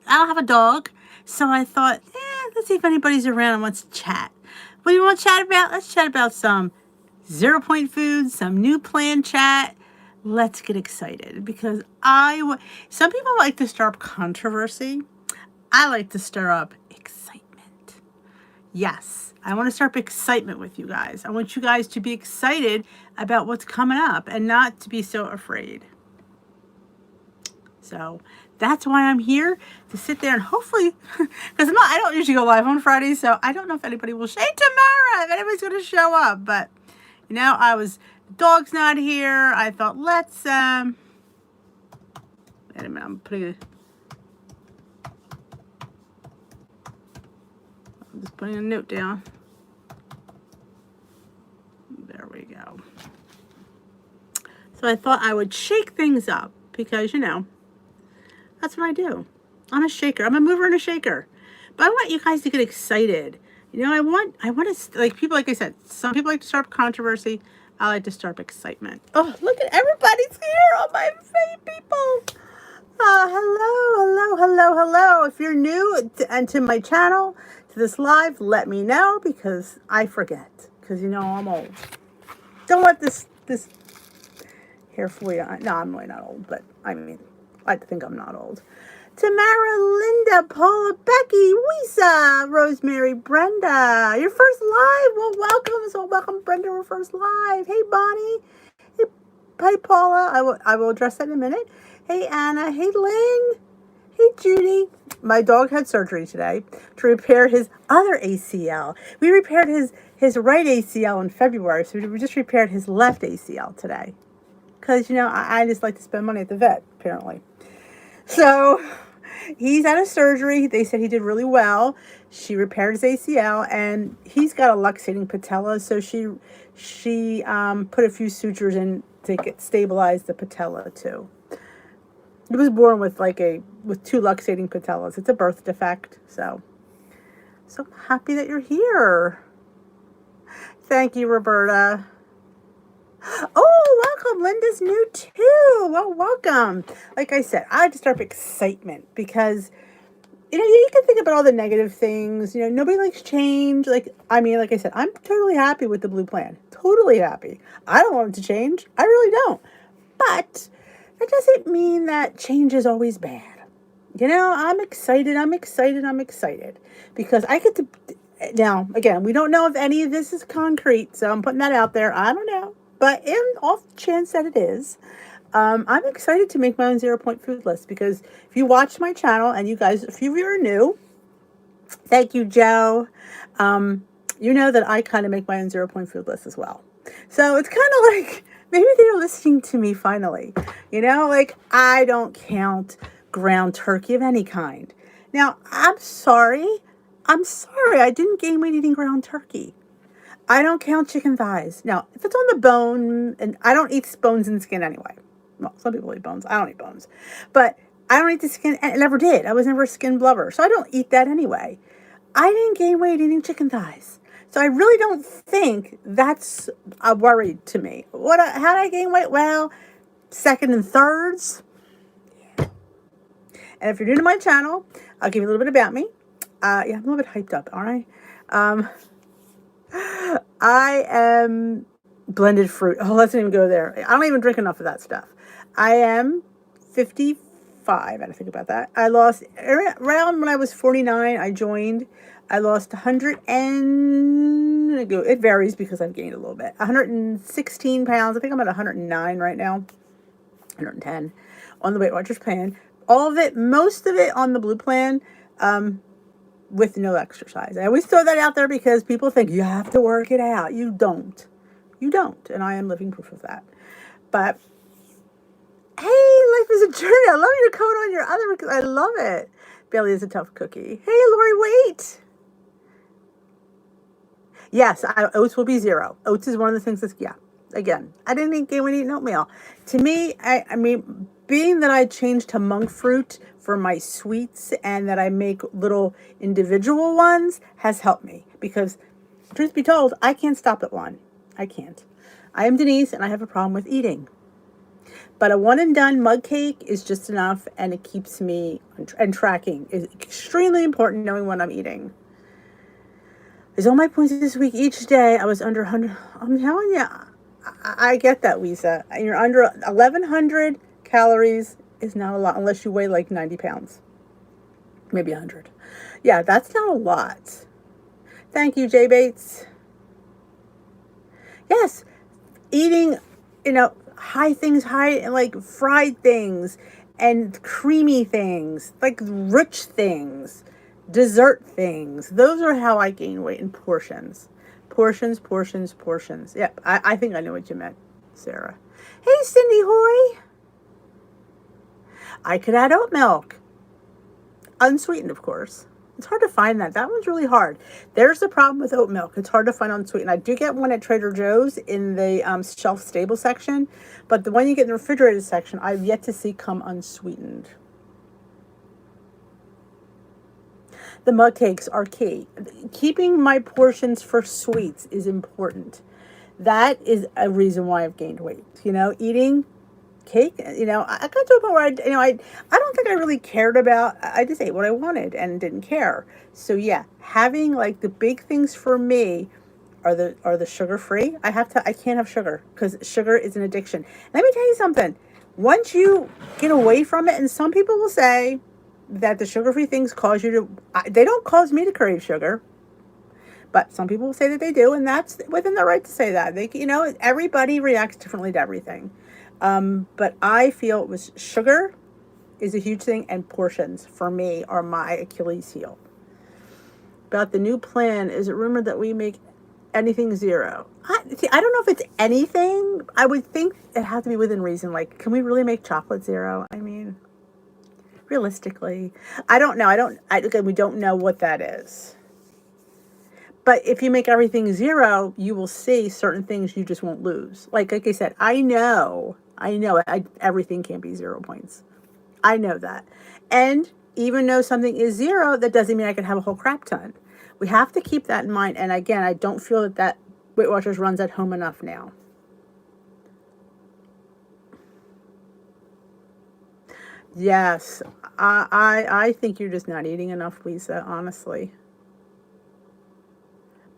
I don't have a dog, so I thought, let's see if anybody's around and wants to chat. What do you want to chat about? Let's chat about some 0 point foods, some new plan chat. Let's get excited because some people like to stir up controversy. I like to stir up excitement. Yes, I want to stir up excitement with you guys. I want you guys to be excited about what's coming up and not to be so afraid. So that's why I'm here, to sit there and hopefully, because I don't usually go live on Fridays, so I don't know if anybody will show. Hey, Tamara, if anybody's going to show up. But, the dog's not here. I thought, let's, wait a minute, I'm just putting a note down. There we go. So I thought I would shake things up because, that's what I do. I'm a shaker. I'm a mover and a shaker. But I want you guys to get excited. I want to, like people, like I said, some people like to start up controversy. I like to start up excitement. Oh, look at everybody's here. All my people. Hello. If you're new to my channel, to this live, let me know because I forget. Because, I'm old. Don't let this here for you. No, I'm really not old, but I like to think I'm not old. Tamara, Linda, Paula, Becky, Wisa, Rosemary, Brenda. Your first live. Well, welcome. So welcome, Brenda, our first live. Hey, Bonnie. Hey, Paula. I will address that in a minute. Hey, Anna. Hey, Lynn. Hey, Judy. My dog had surgery today to repair his other ACL. We repaired his right ACL in February, so we just repaired his left ACL today. Because, I just like to spend money at the vet, apparently. So he's out of surgery. They said he did really well. She repaired his ACL, and he's got a luxating patella. So she put a few sutures in to stabilize the patella too. He was born with with 2 luxating patellas. It's a birth defect. So happy that you're here. Thank you, Roberta. Oh, welcome. Linda's new too. Well, welcome. Like I said, I like to start with excitement because, you can think about all the negative things. Nobody likes change. Like I said, I'm totally happy with the blue plan. Totally happy. I don't want it to change. I really don't. But that doesn't mean that change is always bad. I'm excited because I get to, now, again, we don't know if any of this is concrete, so I'm putting that out there. I don't know. But in off chance that it is, I'm excited to make my own 0-point food list because if you watch my channel and you guys, a few of you are new, thank you, Joe. You know that I kind of make my own 0-point food list as well. So it's kind of like maybe they're listening to me finally. I don't count ground turkey of any kind. Now, I'm sorry. I didn't gain weight eating ground turkey. I don't count chicken thighs. Now, if it's on the bone, and I don't eat bones and skin anyway. Well, some people eat bones. I don't eat bones. But I don't eat the skin. I never did. I was never a skin blubber. So I don't eat that anyway. I didn't gain weight eating chicken thighs. So I really don't think that's a worry to me. How did I gain weight? Well, second and thirds. Yeah. And if you're new to my channel, I'll give you a little bit about me. I'm a little bit hyped up, aren't I? I am blended fruit. Oh, let's not even go there. I don't even drink enough of that stuff. I am 55. I had to think about that. I lost around when I was 49. I joined. I lost 100 and it varies because I've gained a little bit. 116 pounds. I think I'm at 109 right now. 110 on the Weight Watchers plan. All of it, most of it on the blue plan. With no exercise. I always throw that out there because people think you have to work it out. You don't. And I am living proof of that. But, hey, life is a journey. I love your coat on your other because I love it. Bailey is a tough cookie. Hey, Lori, wait. Yes, oats will be 0. Oats is one of the things that's, again, I didn't eat gain weight eating oatmeal. To me, being that I changed to monk fruit for my sweets and that I make little individual ones has helped me because, truth be told, I can't stop at one. I can't. I am Denise and I have a problem with eating. But a one and done mug cake is just enough, and it keeps me, and tracking is extremely important, knowing what I'm eating. Is all my points this week. Each day I was under 100. I'm telling you, I get that, Lisa. And you're under 1,100 calories is not a lot unless you weigh like 90 pounds. Maybe 100. Yeah, that's not a lot. Thank you, Jay Bates. Yes, eating, high things, like fried things and creamy things, like rich things, dessert things. Those are how I gain weight in portions. Portions, portions, portions. Yep, I think I know what you meant, Sarah. Hey, Cindy Hoy. I could add oat milk. Unsweetened, of course. It's hard to find that. That one's really hard. There's the problem with oat milk. It's hard to find unsweetened. I do get one at Trader Joe's in the shelf stable section, but the one you get in the refrigerated section, I've yet to see come unsweetened. The mug cakes are key. Keeping my portions for sweets is important. That is a reason why I've gained weight. Eating cake, I got to a point where I don't think I really cared about, I just ate what I wanted and didn't care. So yeah, having like the big things for me are the sugar free. I can't have sugar because sugar is an addiction. Let me tell you something. Once you get away from it, and some people will say that the sugar free things cause you to, they don't cause me to crave sugar. But some people will say that they do, and that's within their right to say that. Everybody reacts differently to everything. But I feel it was sugar is a huge thing, and portions for me are my Achilles heel. About the new plan, is it rumored that we make anything zero? I don't know if it's anything. I would think it has to be within reason. Like, can we really make chocolate zero? I mean, realistically, I don't know. We don't know what that is. But if you make everything zero, you will see certain things you just won't lose. Like I said, I know everything can't be 0 points. I know that. And even though something is zero, that doesn't mean I can have a whole crap ton. We have to keep that in mind. And again, I don't feel that Weight Watchers runs at home enough now. Yes, I think you're just not eating enough, Lisa, honestly.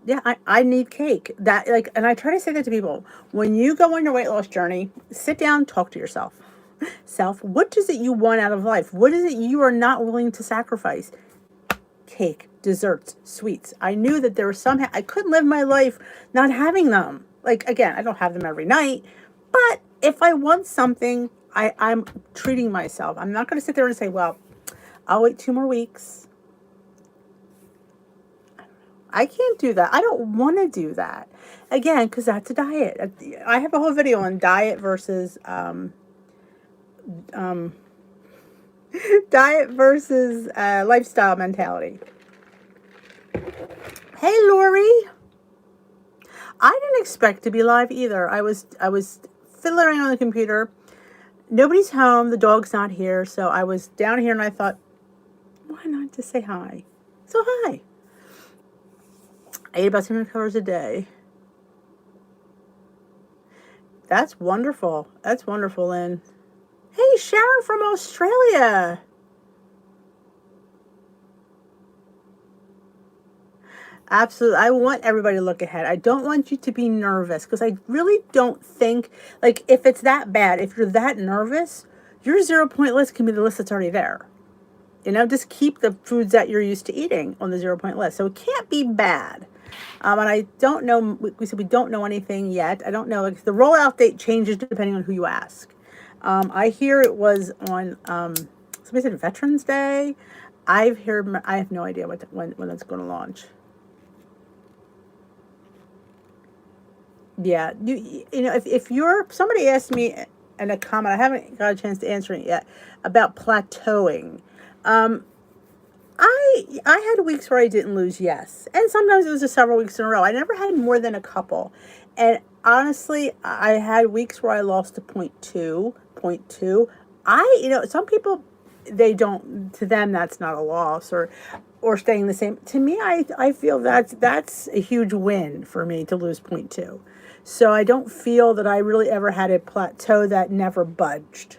Yeah, I need cake. And I try to say that to people. When you go on your weight loss journey, sit down, talk to yourself. What is it you want out of life? What is it you are not willing to sacrifice? Cake, desserts, sweets. I knew that there were I couldn't live my life not having them. Like, again, I don't have them every night, but if I want something, I'm treating myself. I'm not going to sit there and say, well, I'll wait 2 more weeks. I can't do that. I don't want to do that. Again, because that's a diet. I have a whole video on diet versus lifestyle mentality. Hey, Lori. I didn't expect to be live either. I was fiddling around on the computer. Nobody's home. The dog's not here. So I was down here and I thought, why not just say hi? So hi. I eat about 700 calories a day. That's wonderful. That's wonderful, Lynn. Hey, Sharon from Australia. Absolutely. I want everybody to look ahead. I don't want you to be nervous because I really don't think, like, if it's that bad, if you're that nervous, your 0 point list can be the list that's already there. Just keep the foods that you're used to eating on the 0 point list. So it can't be bad. And I don't know, we said we don't know anything yet. I don't know. Like, the rollout date changes depending on who you ask. I hear it was on, somebody said Veterans Day. I have no idea when it's going to launch. Yeah, if somebody asked me in a comment, I haven't got a chance to answer it yet, about plateauing. I had weeks where I didn't lose, yes. And sometimes it was just several weeks in a row. I never had more than a couple. And honestly, I had weeks where I lost to 0.2. Some people, to them, that's not a loss or staying the same. To me, I feel that's a huge win for me to lose 0.2. So I don't feel that I really ever had a plateau that never budged.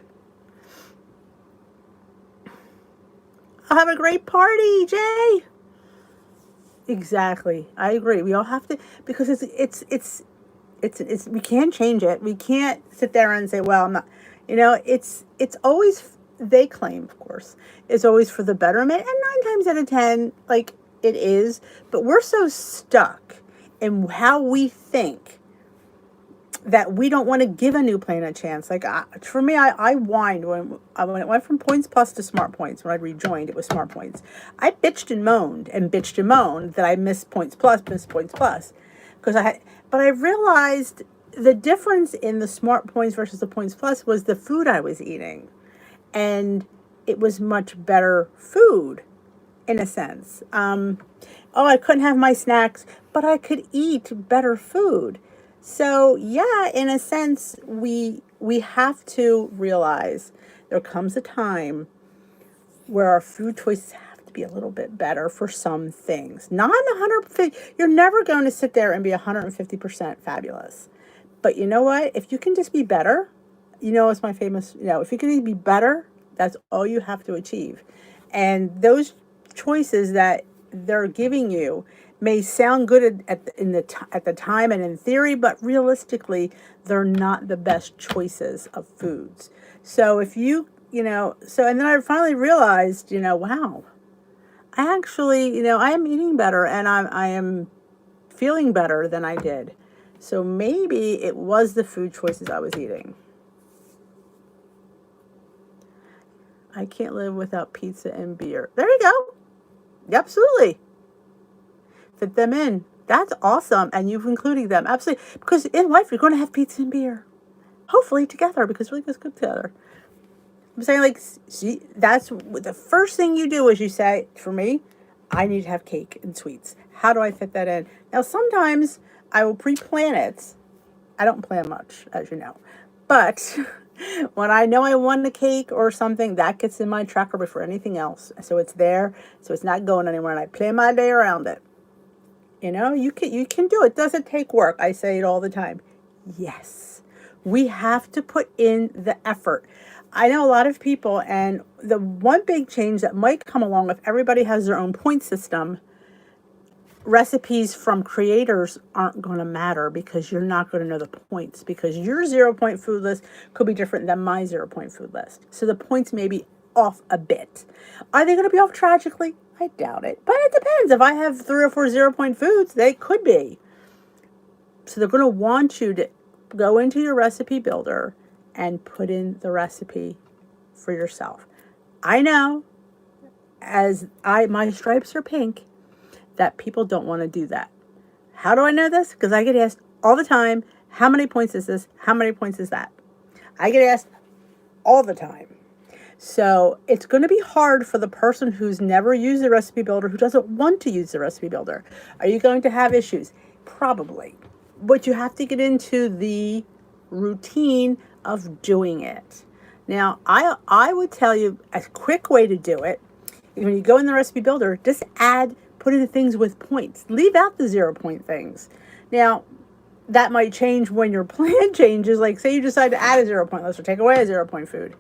I'll have a great party, Jay. Exactly. I agree. We all have to, because it's we can't change it. We can't sit there and say, well, I'm not, it's always, they claim, of course, it's always for the betterment. And 9 times out of 10, like, it is, but we're so stuck in how we think that we don't want to give a new plan a chance. Like, for me, I whined when it went from Points Plus to Smart Points. When I rejoined, it was Smart Points. I bitched and moaned that I missed Points Plus, because but I realized the difference in the Smart Points versus the Points Plus was the food I was eating, and it was much better food, in a sense. I couldn't have my snacks, but I could eat better food. So yeah, in a sense, we have to realize there comes a time where our food choices have to be a little bit better for some things. Not 150. You're never going to sit there and be 150% fabulous. But you know what? If you can just be better, it's my famous, if you can be better, that's all you have to achieve. And those choices that they're giving you may sound good at the time and in theory, but realistically, they're not the best choices of foods. So if and then I finally realized, wow, I actually, I am eating better, and I am feeling better than I did. So maybe it was the food choices I was eating. I can't live without pizza and beer. There you go. Absolutely. Fit them in. That's awesome. And you've included them. Absolutely. Because in life, you're going to have pizza and beer. Hopefully together, because it really goes good together. I'm saying, like, see, that's the first thing you do is you say, for me, I need to have cake and sweets. How do I fit that in? Now, sometimes I will pre-plan it. I don't plan much, as you know. But when I know I want a cake or something, that gets in my tracker before anything else. So it's there. So it's not going anywhere. And I plan my day around it. You can do it. Does it take work? I say it all the time. Yes. We have to put in the effort. I know a lot of people, and the one big change that might come along if everybody has their own point system, recipes from creators aren't going to matter, because you're not going to know the points, because your 0-point food list could be different than my 0-point food list. So the points may be off a bit. Are they going to be off tragically? I doubt it. But it depends. If I have 3 or 4 0-point foods, they could be. So they're going to want you to go into your recipe builder and put in the recipe for yourself. I know, my stripes are pink, that people don't want to do that. How do I know this? Because I get asked all the time, how many points is this? How many points is that? I get asked all the time. So it's going to be hard for the person who's never used the recipe builder, who doesn't want to use the recipe builder. Are you going to have issues? Probably. But you have to get into the routine of doing it. Now, I would tell you a quick way to do it is when you go in the recipe builder, just put in the things with points. Leave out the 0-point things. Now, that might change when your plan changes. Like, say you decide to add a 0-point list or take away a 0-point food.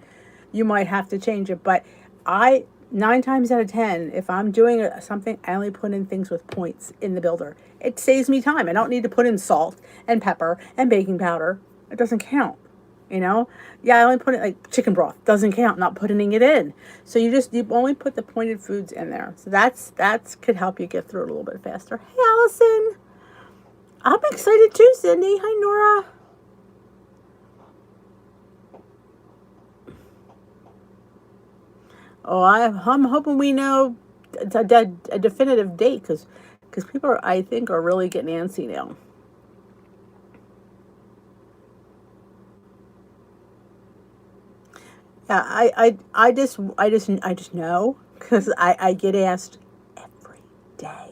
You might have to change it. But 9 times out of 10, if I'm doing something, I only put in things with points in the builder. It saves me time. I don't need to put in salt and pepper and baking powder. It doesn't count. Yeah, I only put it, like chicken broth doesn't count, not putting it in. So you only put the pointed foods in there. So that's could help you get through it a little bit faster. Hey, Allison. I'm excited too, Cindy. Hi, Nora. Oh, I'm hoping we know a definitive date, because people I think are really getting antsy now. Yeah, I just know, because I get asked every day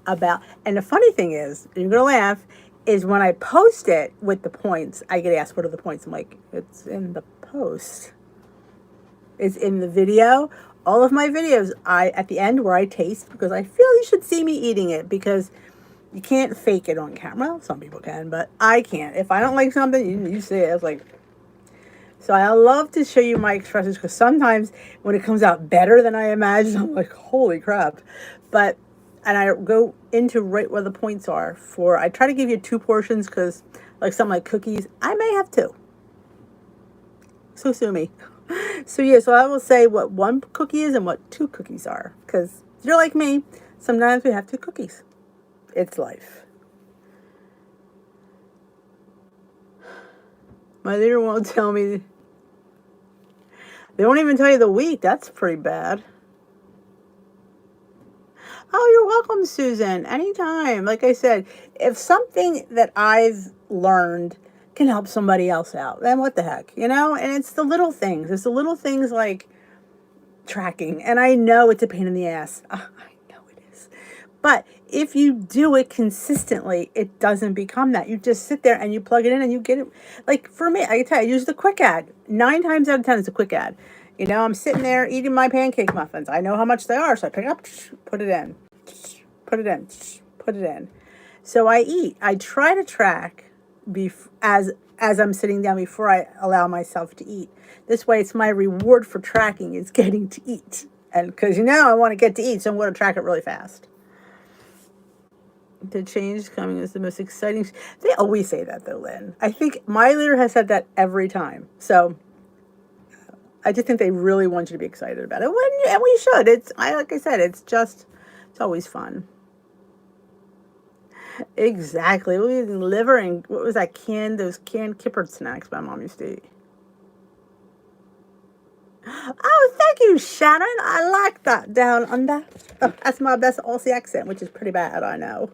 about, and the funny thing is, you're gonna laugh, is when I post it with the points, I get asked, what are the points? I'm like, it's in the post. It's in the video. All of my videos, at the end where I taste, because I feel you should see me eating it, because You can't fake it on camera. Well, some people can, but I can't. If I don't like something, you see it. It's like, so I love to show you my expressions because sometimes when it comes out better than I imagined, I'm like, holy crap. But, and I go into right where the points are for, I try to give you 2 portions because like something like cookies, I may have 2. So sue me. So yeah, so I will say what 1 cookie is and what 2 cookies are. Because if you're like me, sometimes we have 2 cookies. It's life. My leader won't tell me. They won't even tell you the week. That's pretty bad. Oh, you're welcome, Susan. Anytime. Like I said, if something that I've learned can help somebody else out, then what the heck, you know? And it's the little things. It's the little things like tracking. And I know it's a pain in the ass. I know it is. But if you do it consistently, it doesn't become that. You just sit there and you plug it in and you get it. Like for me, I can tell you, I use the quick ad. 9 times out of 10, it's a quick ad. You know, I'm sitting there eating my pancake muffins. I know how much they are, so I pick it up, put it in, put it in, put it in. So I eat. I try to track as I'm sitting down before I allow myself to eat. This way, it's my reward for tracking is getting to eat. And because, you know, I want to get to eat, so I'm going to track it really fast. The change coming is the most exciting. They always say that, though, Lynn. I think my leader has said that every time. So I just think they really want you to be excited about it. And we should. Like I said, it's always fun. Exactly. We eating liver and what was that those canned kippered snacks my mom used to eat. Oh, thank you, Shannon. I like that down under. Oh, that's my best Aussie accent, which is pretty bad, I know.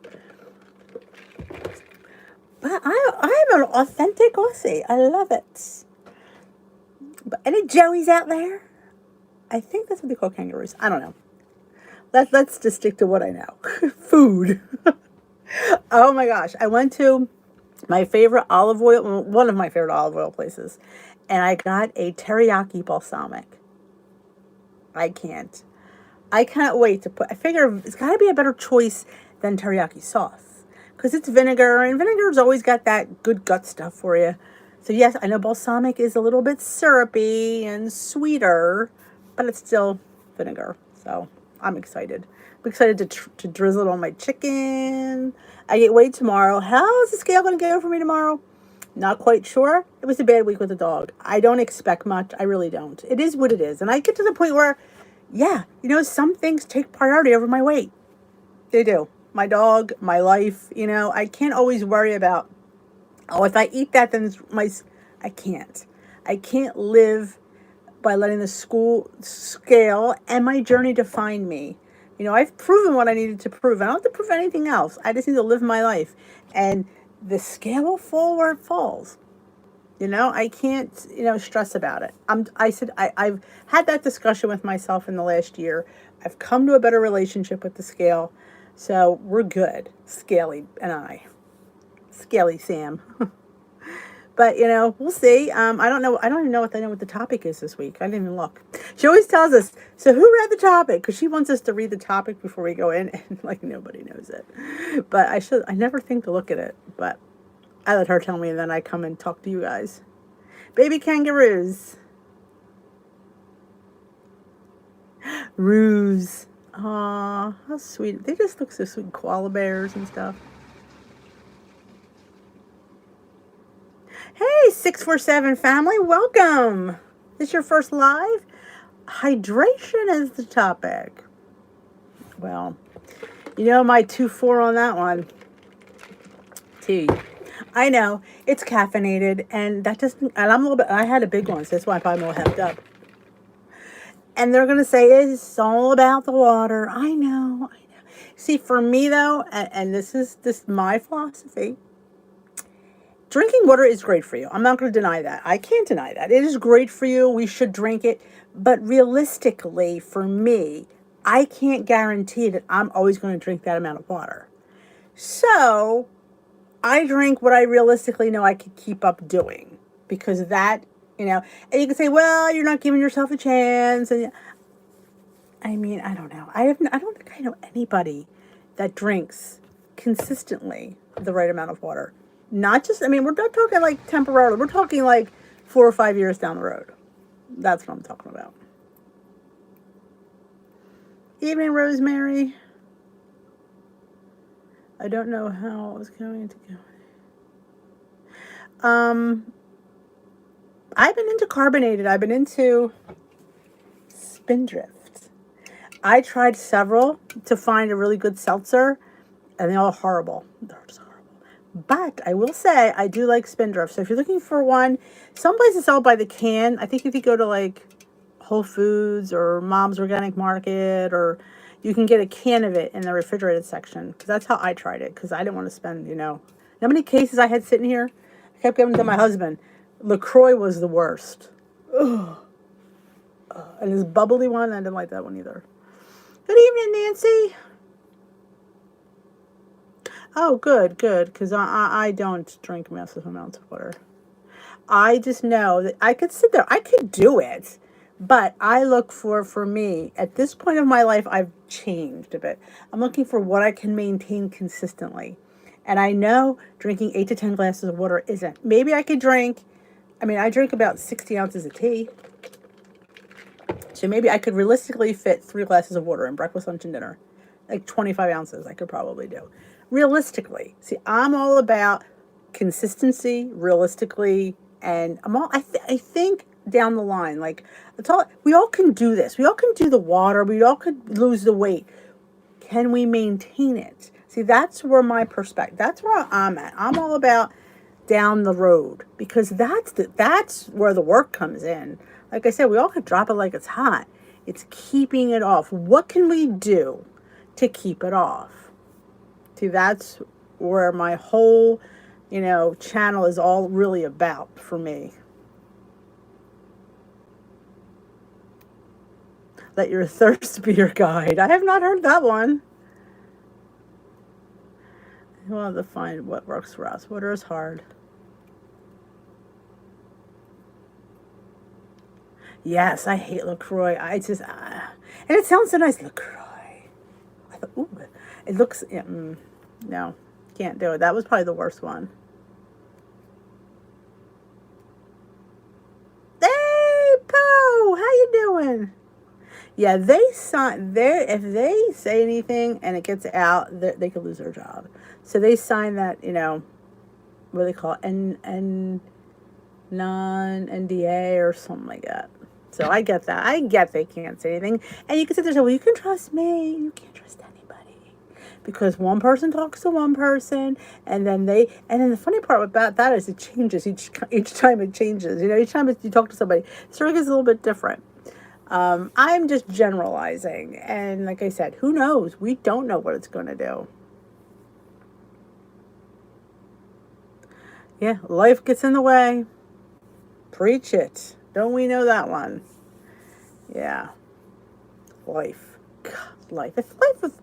But I'm an authentic Aussie. I love it. But any Joeys out there? I think that's what they call kangaroos. I don't know. Let's just stick to what I know. Food. Oh my gosh. I went to my favorite olive oil, one of my favorite olive oil places, and I got a teriyaki balsamic. I can't wait to I figure it's got to be a better choice than teriyaki sauce because it's vinegar, and vinegar's always got that good gut stuff for you. So yes, I know balsamic is a little bit syrupy and sweeter, but it's still vinegar. So I'm excited. I'm excited to drizzle it on my chicken. I get weighed tomorrow. How is the scale going to go for me tomorrow? Not quite sure. It was a bad week with the dog. I don't expect much. I really don't. It is what it is. And I get to the point where, yeah, you know, some things take priority over my weight. They do. My dog, my life, you know, I can't always worry about, oh, if I eat that, then I can't. I can't live by letting the school scale and my journey define me. You know, I've proven what I needed to prove. I don't have to prove anything else. I just need to live my life. And the scale will fall where it falls. You know, I can't, you know, stress about it. I've had that discussion with myself in the last year. I've come to a better relationship with the scale. So we're good. Scaly and I. Scaly Sam. But, you know, we'll see. I don't know. I don't even know what the topic is this week. I didn't even look. She always tells us, so who read the topic? Because she wants us to read the topic before we go in. And, like, nobody knows it. But I never think to look at it. But I let her tell me, and then I come and talk to you guys. Baby kangaroos. Roos. Aw, how sweet. They just look so sweet. Koala bears and stuff. Hey, 647 family, welcome. This is your first live? Hydration is the topic. Well, you know my 2-4 on that one. Tea. I know, it's caffeinated, and that doesn't, and I'm a little bit, I had a big one, so that's why I'm probably a little hepped up. And they're going to say, it's all about the water. I know. See, for me, though, and this is my philosophy, drinking water is great for you. I'm not going to deny that. I can't deny that. It is great for you. We should drink it. But realistically, for me, I can't guarantee that I'm always going to drink that amount of water. So I drink what I realistically know I could keep up doing. Because that, you know, and you can say, well, you're not giving yourself a chance. And I mean, I don't know. I don't think I know anybody that drinks consistently the right amount of water. Not just, I mean, we're not talking like temporarily. We're talking like 4 or 5 years down the road. That's what I'm talking about. Evening, Rosemary. I don't know how I was going to go. I've been into carbonated. I've been into Spindrift. I tried several to find a really good seltzer, and they're all horrible. They're just horrible. But I will say I do like Spindrift. So if you're looking for one, some places sell by the can. I think if you go to like Whole Foods or Mom's Organic Market, or you can get a can of it in the refrigerated section. Because that's how I tried it. Because I didn't want to spend, you know how many cases I had sitting here? I kept giving them to my husband. LaCroix was the worst. Ugh. And this bubbly one, I didn't like that one either. Good evening, Nancy. Oh, good, because I don't drink massive amounts of water. I just know that I could sit there. I could do it. But I look for me, at this point of my life, I've changed a bit. I'm looking for what I can maintain consistently. And I know drinking 8 to 10 glasses of water isn't. Maybe I could drink, I drink about 60 ounces of tea. So maybe I could realistically fit 3 glasses of water in breakfast, lunch, and dinner. Like 25 ounces I could probably do. Realistically. See, I'm all about consistency, realistically, and I think down the line, like, we all can do this. We all can do the water. We all could lose the weight. Can we maintain it? See, that's where my perspective, that's where I'm at. I'm all about down the road, because that's where the work comes in. Like I said, we all could drop it like it's hot. It's keeping it off. What can we do to keep it off? See, that's where my whole, channel is all really about for me. Let your thirst be your guide. I have not heard that one. We'll have to find what works for us. Water is hard. Yes, I hate LaCroix. And it sounds so nice, LaCroix. I thought, ooh, it looks, no, can't do it. That was probably the worst one. Hey, Poe, how you doing? Yeah, if they say anything and it gets out, they could lose their job. So they sign that, what do they call it, non-NDA or something like that. So I get that. I get they can't say anything. And you can sit there and say, well, you can trust me. You can't trust anybody. Because one person talks to one person, and then the funny part about that is it changes each time it changes. Each time you talk to somebody, the story gets a little bit different. I'm just generalizing. And like I said, who knows? We don't know what it's going to do. Yeah, life gets in the way. Preach it. Don't we know that one? Yeah. Life. God, life. It's life with,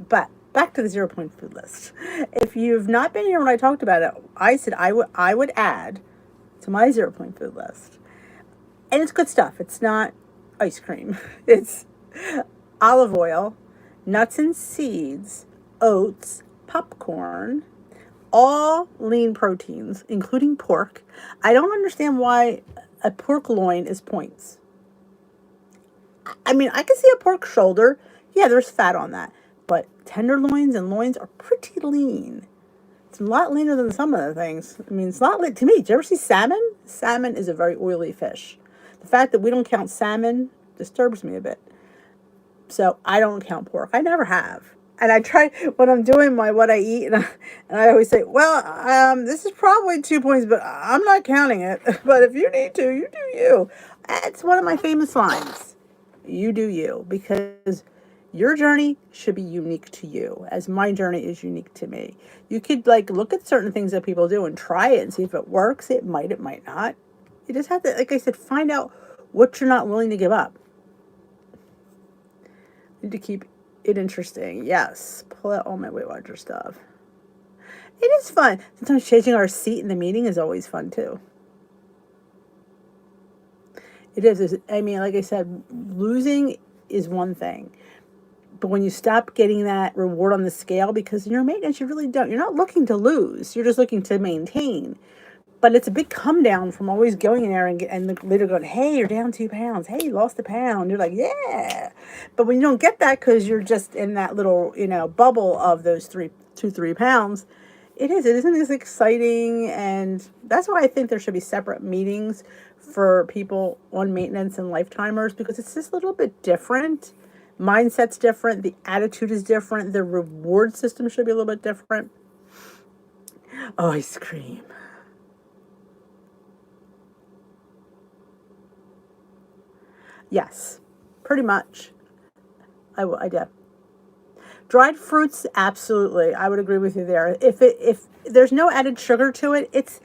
but back to the 0 point food list. If you've not been here when I talked about it, I said I would add to my 0 point food list. And it's good stuff. It's not ice cream. It's olive oil, nuts and seeds, oats, popcorn, all lean proteins, including pork. I don't understand why a pork loin is points. I can see a pork shoulder. Yeah, there's fat on that. But tenderloins and loins are pretty lean. It's a lot leaner than some of the things. It's not lean. To me, did you ever see salmon? Salmon is a very oily fish. The fact that we don't count salmon disturbs me a bit. So I don't count pork. I never have. And I try, when I'm doing what I eat, and I always say, well, this is probably 2 points, but I'm not counting it. But if you need to, you do you. It's one of my famous lines. You do you. Because your journey should be unique to you, as my journey is unique to me. You could, look at certain things that people do and try it and see if it works. It might not. You just have to, like I said, find out what you're not willing to give up. You need to keep it interesting. Yes. Pull out all my Weight Watcher stuff. It is fun. Sometimes changing our seat in the meeting is always fun too. It is. Like I said, losing is one thing. But when you stop getting that reward on the scale, because in your maintenance, you really don't, you're not looking to lose. You're just looking to maintain. But it's a big come down from always going in there and the leader going, hey, you're down 2 pounds. Hey, you lost a pound. You're like, yeah. But when you don't get that because you're just in that little, bubble of those 3 pounds, it isn't as exciting. And that's why I think there should be separate meetings for people on maintenance and lifetimers, because it's just a little bit different. Mindset's different. The attitude is different. The reward system should be a little bit different. Oh, ice cream. Yes, pretty much. I do. Dried fruits, absolutely. I would agree with you there. If there's no added sugar to it, it's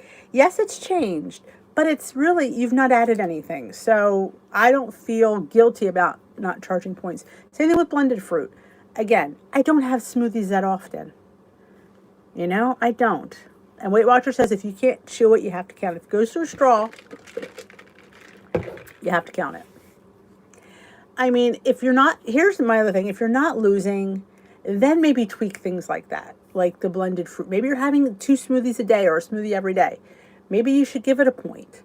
changed, but it's really, you've not added anything. So I don't feel guilty about not charging points. Same thing with blended fruit. Again, I don't have smoothies that often. I don't. And Weight Watcher says if you can't chew it, you have to count it. If it goes through a straw, you have to count it. I mean, here's my other thing. If you're not losing, then maybe tweak things like that, like the blended fruit. Maybe you're having 2 smoothies a day or a smoothie every day. Maybe you should give it a point.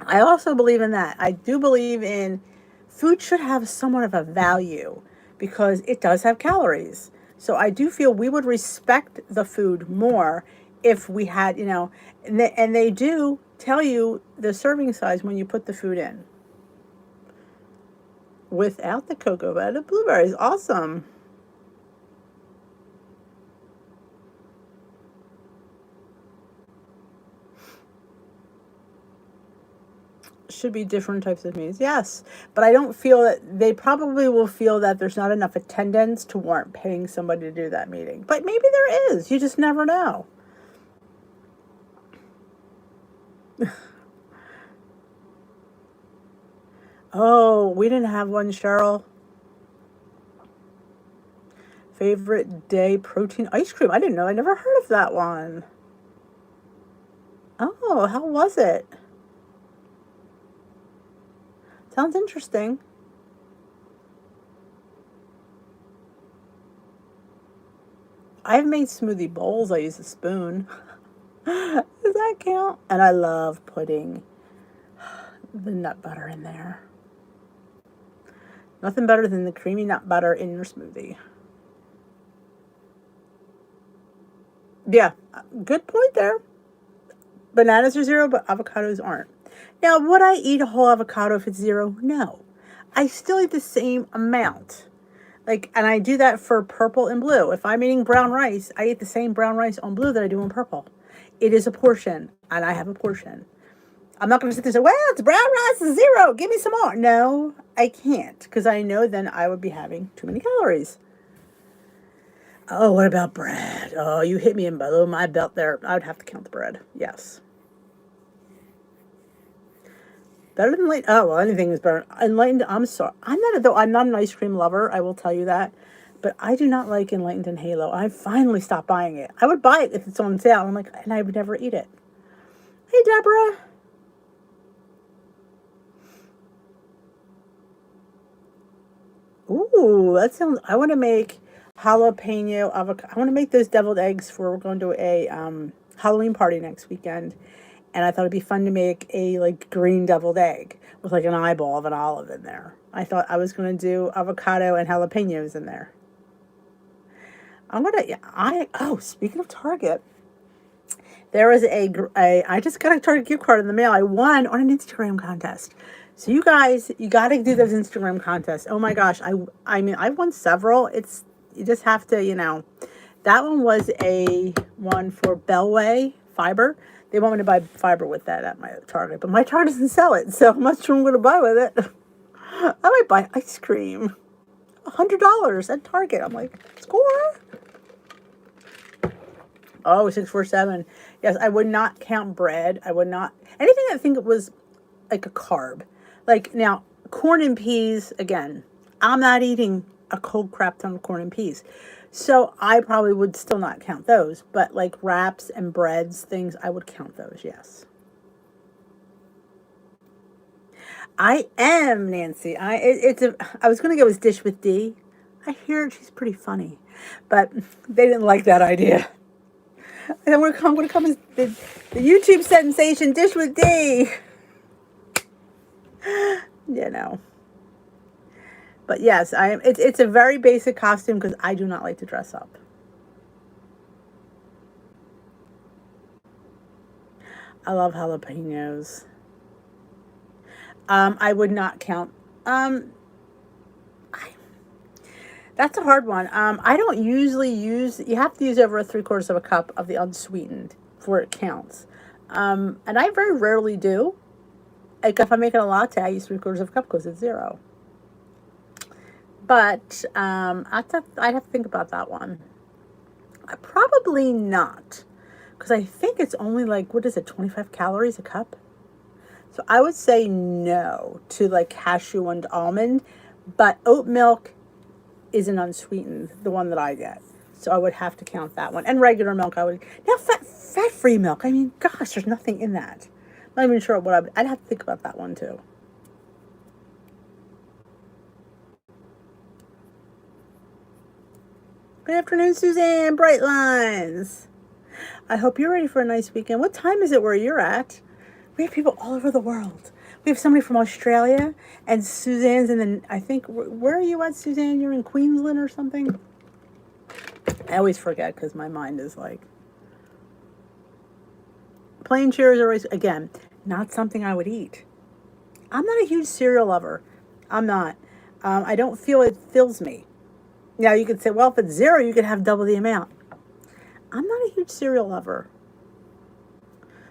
I also believe in that. I do believe in food should have somewhat of a value because it does have calories. So I do feel we would respect the food more if we had, and they do tell you the serving size when you put the food in. Without the cocoa butter, blueberries. Awesome. Should be different types of meetings. Yes. But I don't feel that they probably will feel that there's not enough attendance to warrant paying somebody to do that meeting. But maybe there is. You just never know. Oh, we didn't have one, Cheryl. Favorite day protein ice cream. I didn't know. I never heard of that one. Oh, how was it? Sounds interesting. I've made smoothie bowls. I use a spoon. Does that count? And I love putting the nut butter in there. Nothing better than the creamy nut butter in your smoothie. Yeah, good point there. Bananas are 0, but avocados aren't. Now, would I eat a whole avocado if it's 0? No. I still eat the same amount. And I do that for purple and blue. If I'm eating brown rice, I eat the same brown rice on blue that I do on purple. It is a portion, and I have a portion. I'm not going to sit there and say, well, it's brown rice is 0. Give me some more. No, I can't, because I know then I would be having too many calories. Oh, what about bread? Oh, you hit me in below my belt there. I would have to count the bread. Yes. Better than light. Oh, well, anything is better. Enlightened. I'm sorry. I'm not an ice cream lover. I will tell you that. But I do not like Enlightened and Halo. I finally stopped buying it. I would buy it if it's on sale. And I would never eat it. Hey, Deborah. Ooh, that sounds. I want to make jalapeno avocado. I want to make those deviled eggs for we're going to a Halloween party next weekend. And I thought it'd be fun to make a green deviled egg with an eyeball of an olive in there. I thought I was going to do avocado and jalapenos in there. Speaking of Target, there was I just got a Target gift card in the mail. I won on an Instagram contest. So you guys, you got to do those Instagram contests. Oh my gosh. I mean, I've won several. You just have to, that one was a one for Bellway fiber. They want me to buy fiber with that at my Target, but my Target doesn't sell it. So how much am I going to buy with it? I might buy ice cream. $100 at Target. I'm like, score. Oh, 647. Yes, I would not count bread. I would not. Anything I think it was like a carb. Now, corn and peas, again, I'm not eating a cold crap ton of corn and peas. So I probably would still not count those. But wraps and breads, things, I would count those, yes. I am, Nancy. I was going to go with Dish with D. I hear she's pretty funny. But they didn't like that idea. And then we're going to come as the YouTube sensation Dish with D. You know. But yes, it's a very basic costume because I do not like to dress up. I love jalapenos. I would not count. That's a hard one. I don't usually use. You have to use over 3/4 of a cup of the unsweetened before it counts. And I very rarely do. Like if I'm making a latte, I use 3/4 of a cup because it's 0. But I'd have to think about that one. Probably not, because I think it's only like, what is it, 25 calories a cup? So I would say no to like cashew and almond, but oat milk isn't unsweetened, the one that I get. So I would have to count that one. And regular milk, I would. Now, fat-free milk, I mean, gosh, there's nothing in that. I'm not even sure what I'd have to think about that one too. Good afternoon, Suzanne. Bright Lines. I hope you're ready for a nice weekend. What time is it where you're at? We have people all over the world. We have somebody from Australia, and Suzanne's in the, I think, where are you at, Suzanne? You're in Queensland or something? I always forget because my mind is like, plain cherries are always, again, not something I would eat. I'm not a huge cereal lover. I'm not. I don't feel it fills me. Now, you could say, well, if it's 0, you could have double the amount. I'm not a huge cereal lover.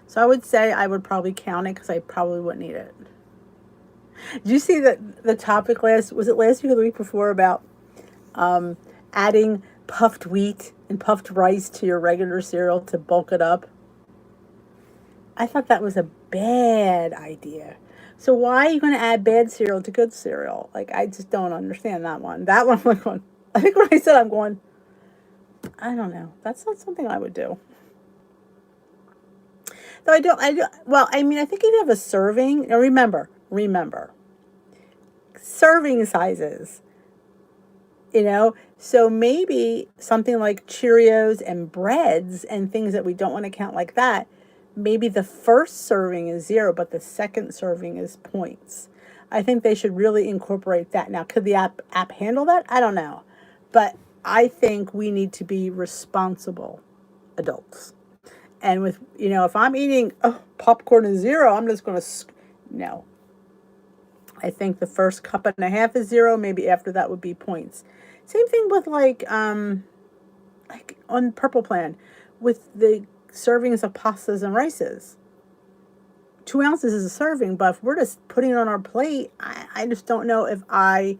So I would say I would probably count it because I probably wouldn't eat it. Did you see that the topic was it last week or the week before about adding puffed wheat and puffed rice to your regular cereal to bulk it up? I thought that was a bad idea. So why are you going to add bad cereal to good cereal? Like, I just don't understand that one. That one, I'm going, I think when I said I'm going, I don't know. That's not something I would do. Though well, I mean, I think if you have a serving, now remember, serving sizes, so maybe something like Cheerios and breads and things that we don't want to count like that, maybe the first serving is 0, but the second serving is points. I think they should really incorporate that. Now, could the app handle that? I don't know. But I think we need to be responsible adults. And with, if I'm eating popcorn is 0, I'm just going to, no. I think the first cup and a half is 0. Maybe after that would be points. Same thing with like on Purple Plan with the servings of pastas and rices. 2 ounces is a serving, but if we're just putting it on our plate, I just don't know if I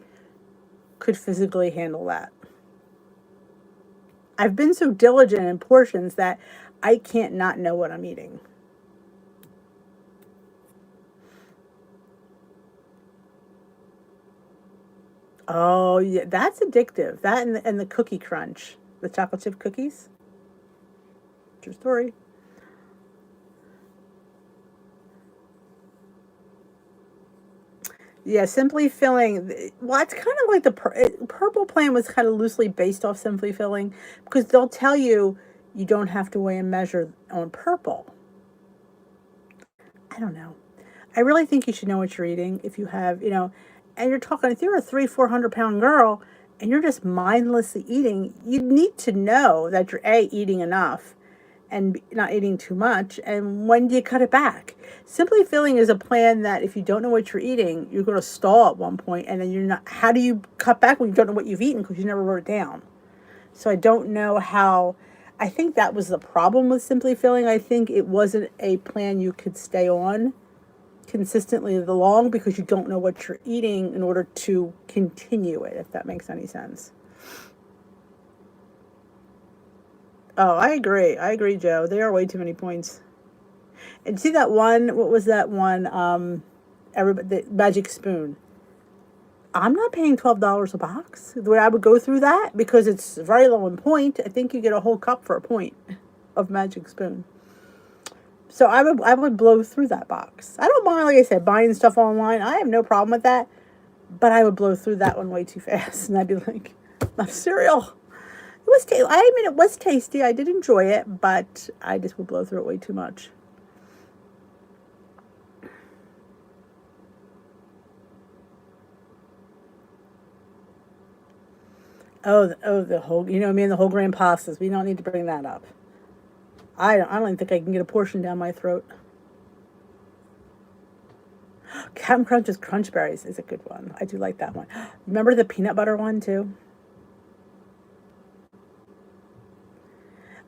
could physically handle that. I've been so diligent in portions that I can't not know what I'm eating. Oh, yeah, that's addictive. That and the cookie crunch, the chocolate chip cookies. True story. Yeah, Simply Filling. Well, it's kind of like the Purple Plan was kind of loosely based off Simply Filling because they'll tell you don't have to weigh and measure on Purple. I don't know. I really think you should know what you're eating if you have, and you're talking, if you're a 300-400 pound girl and you're just mindlessly eating, you need to know that you're eating enough and not eating too much, and when do you cut it back? Simply Filling is a plan that if you don't know what you're eating, you're going to stall at one point, and then you're not. How do you cut back when you don't know what you've eaten because you never wrote it down? So I don't know how. I think that was the problem with Simply Filling. I think it wasn't a plan you could stay on consistently long because you don't know what you're eating in order to continue it, if that makes any sense. Oh, I agree. I agree, Joe. They are way too many points. And see that one? What was that one? The Magic Spoon. I'm not paying $12 a box. The way I would go through that, because it's very low in point. I think you get a whole cup for a point of Magic Spoon. So I would blow through that box. I don't mind, like I said, buying stuff online. I have no problem with that. But I would blow through that one way too fast. And I'd be like, of cereal. It was I mean, it was tasty. I did enjoy it, but I just would blow through it way too much. The whole, you know, me and the whole grain pastas. We don't need to bring that up. I don't even think I can get a portion down my throat. Captain Crunch's Crunch Berries is a good one. I do like that one. Remember the peanut butter one too?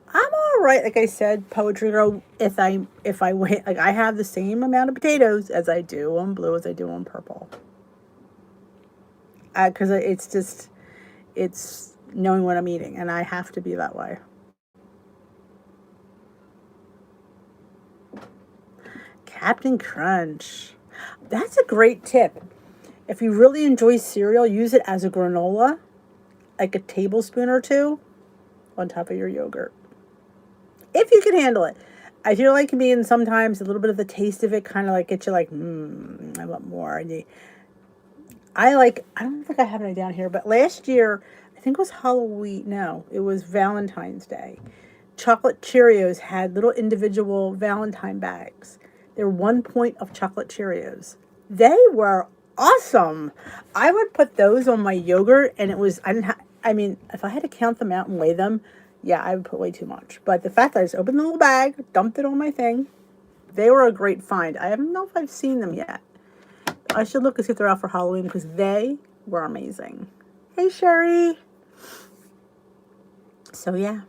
I'm all right. Like I said, Poetry Girl. If I wait, like I have the same amount of potatoes as I do on blue as I do on purple. Because it's knowing what I'm eating, and I have to be that way. Captain Crunch. That's a great tip. If you really enjoy cereal, use it as a granola, like a tablespoon or two on top of your yogurt. If you can handle it. I feel like me, and sometimes a little bit of the taste of it kind of like gets you like, I want more. And I don't think I have it down here, but last year, I think it was Halloween. No, it was Valentine's Day. Chocolate Cheerios had little individual Valentine bags. They were 1 point of chocolate Cheerios. They were awesome. I would put those on my yogurt, and it was, I mean, if I had to count them out and weigh them, yeah, I would put way too much. But the fact that I just opened the little bag, dumped it on my thing, they were a great find. I don't know if I've seen them yet. I should look and see if they're out for Halloween because they were amazing. Hey, Sherry. So, yeah.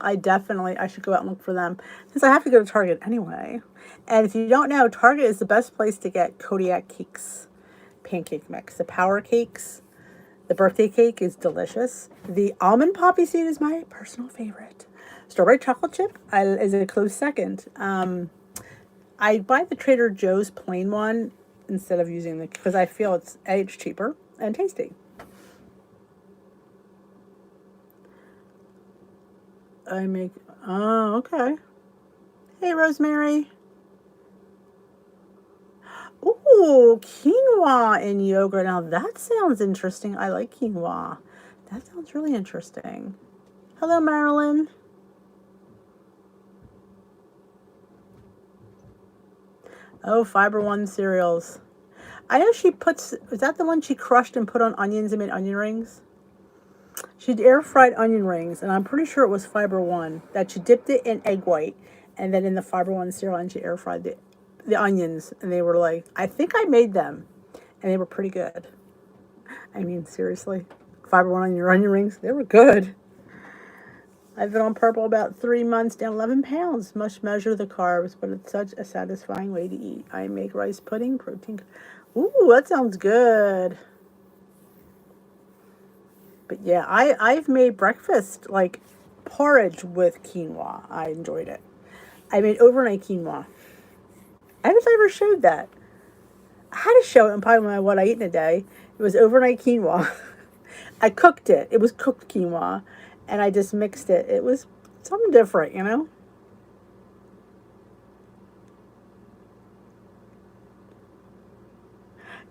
I should go out and look for them since I have to go to Target anyway. And if you don't know, Target is the best place to get Kodiak cakes, pancake mix. The power cakes, the birthday cake is delicious. The almond poppy seed is my personal favorite. Strawberry chocolate chip is a close second. I buy the Trader Joe's plain one instead of using because I feel it's cheaper and tasty. Oh, okay. Hey, Rosemary. Ooh, quinoa in yogurt. Now that sounds interesting. I like quinoa. That sounds really interesting. Hello, Marilyn. Oh, Fiber One cereals. I know she is that the one she crushed and put on onions and made onion rings? She'd air fried onion rings, and I'm pretty sure it was Fiber One, that she dipped it in egg white, and then in the Fiber One cereal, and she air fried the onions, and they were like, I think I made them, and they were pretty good. I mean, seriously, Fiber One on your onion rings, they were good. I've been on purple about 3 months, down 11 pounds. Must measure the carbs, but it's such a satisfying way to eat. I make rice pudding, protein. Ooh, that sounds good. But yeah, I've made breakfast, like porridge with quinoa. I enjoyed it. I made overnight quinoa. I don't know if I ever showed that. I had to show it in probably what I eat in a day. It was overnight quinoa. I cooked it. It was cooked quinoa. And I just mixed it. It was something different, you know?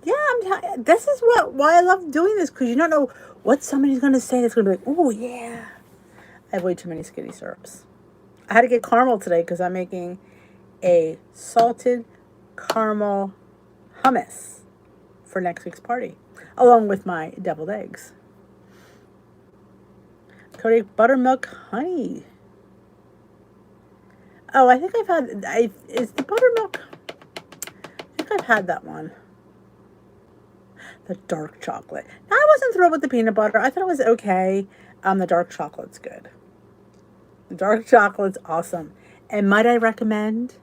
Yeah, this is why I love doing this, because you don't know what somebody's going to say that's going to be like, oh, yeah. I have way too many skinny syrups. I had to get caramel today because I'm making a salted caramel hummus for next week's party, along with my deviled eggs. Kodiak buttermilk honey. Oh, I think I've had, is the buttermilk, I think I've had that one. The dark chocolate. Now, I wasn't thrilled with the peanut butter. I thought it was okay. The dark chocolate's good. The dark chocolate's awesome. And might I recommend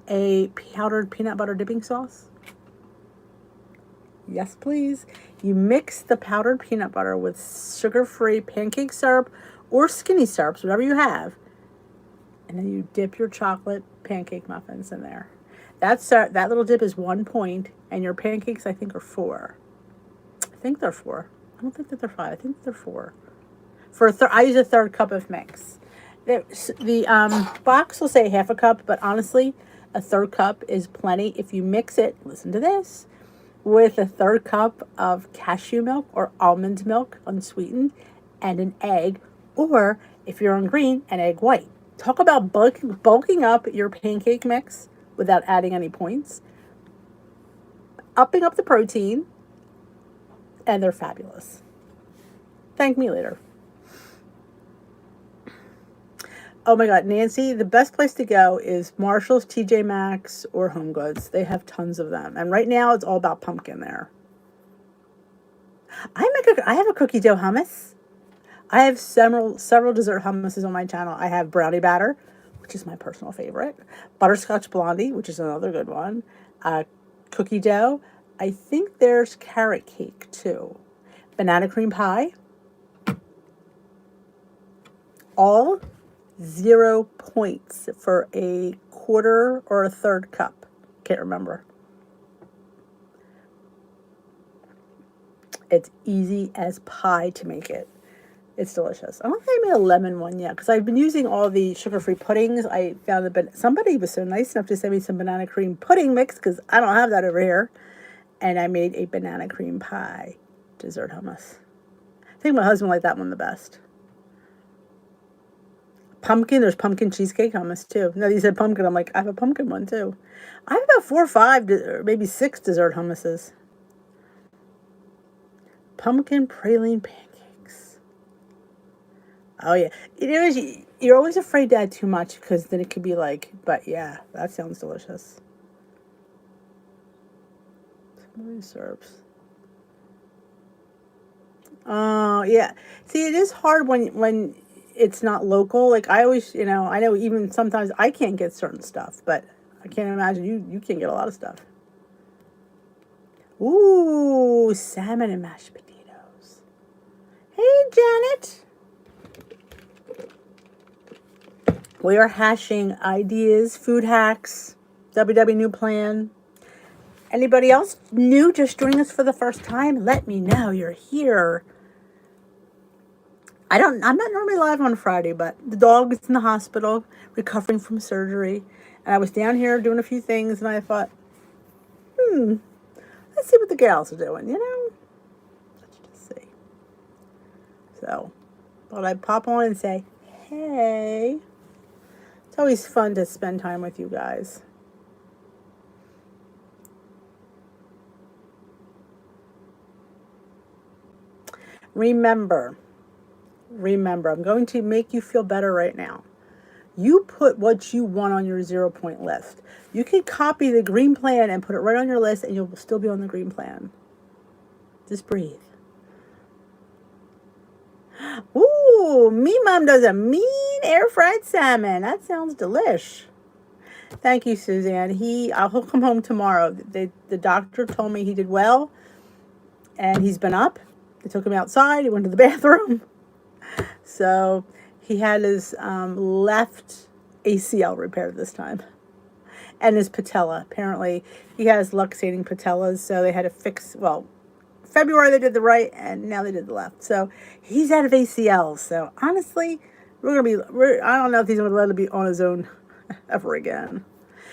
a powdered peanut butter dipping sauce? Yes, please. You mix the powdered peanut butter with sugar-free pancake syrup or skinny syrups, whatever you have. And then you dip your chocolate pancake muffins in there. That little dip is 1 point, and your pancakes, I think, are 4. I think they're 4. I don't think that they're 5. I think they're 4. I use a 1/3 cup of mix. The box will say 1/2 cup, but honestly, a 1/3 cup is plenty. If you mix it, listen to this. with a third cup of cashew milk or almond milk, unsweetened, and an egg, or if you're on green, an egg white. Talk about bulking up your pancake mix without adding any points, upping up the protein, and they're fabulous. Thank me later. Oh my God, Nancy, the best place to go is Marshall's, TJ Maxx, or Home Goods. They have tons of them. And right now it's all about pumpkin there. I have a cookie dough hummus. I have several dessert hummuses on my channel. I have brownie batter, which is my personal favorite. Butterscotch blondie, which is another good one. Cookie dough. I think there's carrot cake too. Banana cream pie. All 0 points for a quarter or a third cup. Can't remember. It's easy as pie to make it. It's delicious. I don't think I made a lemon one yet because I've been using all the sugar-free puddings. I found that somebody was so nice enough to send me some banana cream pudding mix because I don't have that over here. And I made a banana cream pie dessert hummus. I think my husband liked that one the best. Pumpkin, there's pumpkin cheesecake hummus too. No, you said pumpkin. I'm like, I have a pumpkin one too. I have about 4 or 5, or maybe 6 dessert hummuses. Pumpkin praline pancakes. Oh yeah, you're always afraid to add too much because then it could be like. But yeah, that sounds delicious. Somebody serves. Oh yeah. See, it is hard when it's not local. Like I always, I know even sometimes I can't get certain stuff, but I can't imagine you can get a lot of stuff. Ooh, salmon and mashed potatoes. Hey, Janet. We are hashing ideas, food hacks, WW new plan. Anybody else new just joining us for the first time? Let me know you're here. I'm not normally live on Friday, but the dog is in the hospital recovering from surgery. And I was down here doing a few things and I thought, let's see what the gals are doing, Let's just see. So, thought I'd pop on and say, hey. It's always fun to spend time with you guys. Remember, I'm going to make you feel better right now. You put what you want on your 0-point list. You can copy the green plan and put it right on your list and you'll still be on the green plan. Just breathe. Ooh, me mom does a mean air fried salmon. That sounds delish. Thank you, Suzanne. He'll come home tomorrow. The doctor told me he did well and he's been up. They took him outside. He went to the bathroom. So he had his left ACL repaired this time. And his patella. Apparently he has luxating patellas. So they had to fix, February they did the right and now they did the left. So he's out of ACL. So honestly, I don't know if he's going to let him be on his own ever again.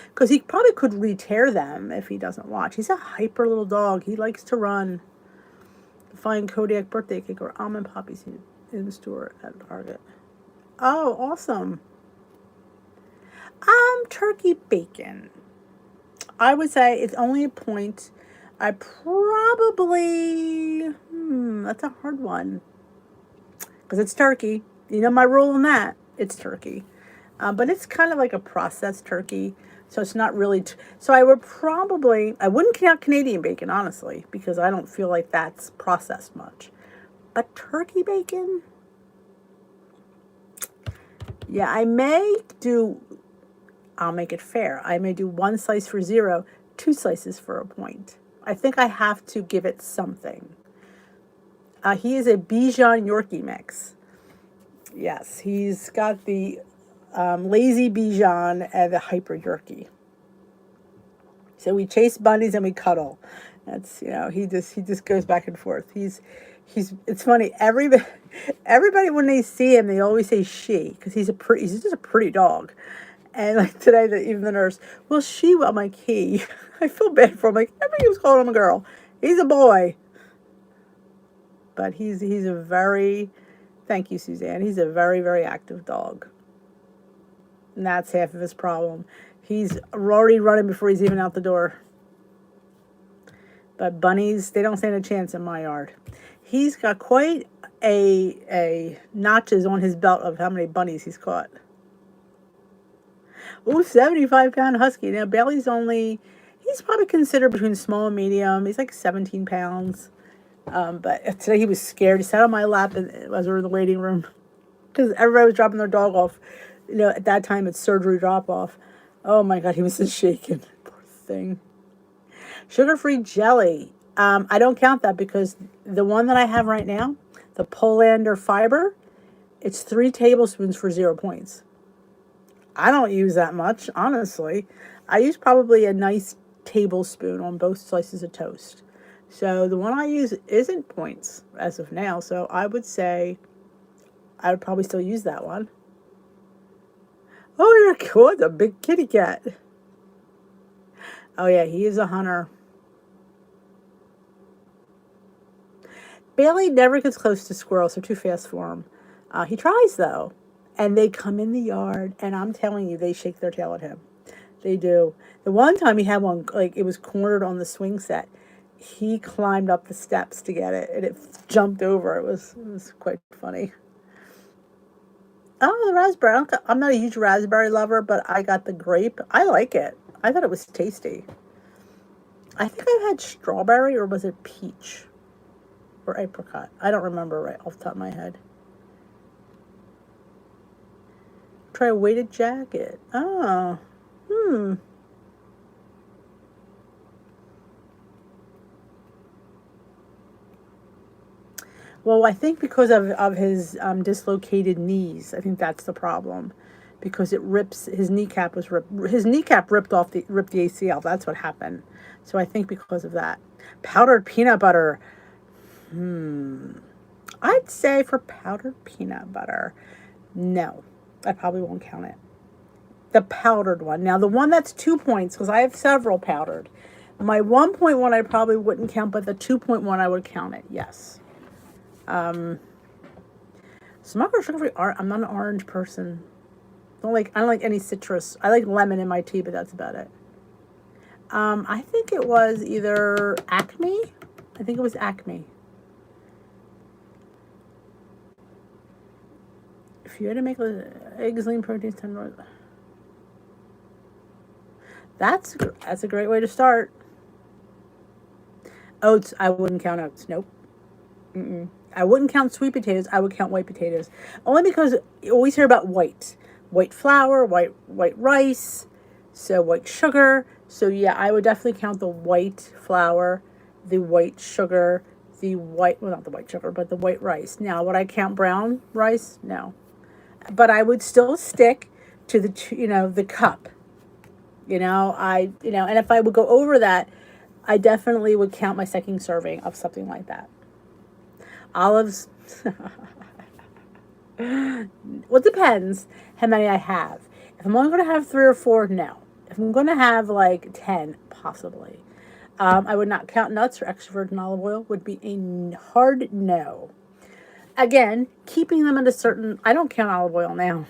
Because he probably could re-tear them if he doesn't watch. He's a hyper little dog. He likes to run. Find Kodiak birthday cake or almond poppies in the store at Target. Oh, awesome. Turkey bacon. I would say it's only a point. I probably, that's a hard one. Because it's turkey. You know my rule on that. It's turkey. But it's kind of like a processed turkey. So it's not really, so I wouldn't count Canadian bacon, honestly, because I don't feel like that's processed much. But turkey bacon, yeah, I'll make it fair. I may do 1 slice for 0, 2 slices for a point. I think I have to give it something. He is a Bichon Yorkie mix. Yes, he's got the lazy Bichon and the hyper Yorkie. So we chase bunnies and we cuddle. That's, he just goes back and forth. It's funny. Everybody when they see him, they always say she, because he's just a pretty dog. And like today, even the nurse, well, I'm like, I feel bad for him. Like, everybody was calling him a girl. He's a boy. But he's a very, thank you, Suzanne. He's a very, very active dog. And that's half of his problem. He's already running before he's even out the door. But bunnies, they don't stand a chance in my yard. He's got quite a notches on his belt of how many bunnies he's caught. Oh, 75-pound husky. Now, Bailey's he's probably considered between small and medium. He's like 17 pounds. But today he was scared. He sat on my lap as we were in the waiting room because everybody was dropping their dog off. At that time it's surgery drop off. Oh my God, he was just shaking. Poor thing. Sugar-free jelly. I don't count that because the one that I have right now, the Polander Fiber, it's 3 tablespoons for 0 points. I don't use that much, honestly. I use probably a nice tablespoon on both slices of toast. So the one I use isn't points as of now. So I would say I would probably still use that one. Oh, you're cool. It's a big kitty cat. Oh, yeah, he is a hunter. Bailey never gets close to squirrels. They're too fast for him. He tries, though. And they come in the yard, and I'm telling you, they shake their tail at him. They do. The one time he had one, like, it was cornered on the swing set. He climbed up the steps to get it, and it jumped over. It was quite funny. Oh, the raspberry. I'm not a huge raspberry lover, but I got the grape. I like it. I thought it was tasty. I think I've had strawberry, or was it peach? Or apricot. I don't remember right off the top of my head. Try a weighted jacket. Oh. Well, I think because of his dislocated knees, I think that's the problem. Because it rips, his kneecap ripped the ACL. That's what happened. So I think because of that. Powdered peanut butter. I'd say for powdered peanut butter, no. I probably won't count it. The powdered one. Now, the one that's 2 points, because I have several powdered. My 1.1 I probably wouldn't count, but the 2.1 I would count it, yes. Smucker sugar-free. I'm not an orange person. I don't like any citrus. I like lemon in my tea, but that's about it. I think it was either Acme. I think it was Acme. If you had to make eggs, lean proteins, 10. That's a great way to start. Oats, I wouldn't count oats. Nope. I wouldn't count sweet potatoes. I would count white potatoes. Only because you always hear about white flour, white rice, so white sugar. So yeah, I would definitely count the white flour, the white sugar, not the white sugar, but the white rice. Now, would I count brown rice? No. But I would still stick to the cup. And if I would go over that, I definitely would count my second serving of something like that. Olives. Well, it depends how many I have. If I'm only going to have 3 or 4, no. If I'm going to have like 10, possibly. I would not count nuts or extra virgin olive oil. Would be a hard no. Again, keeping them at a certain... I don't count olive oil now.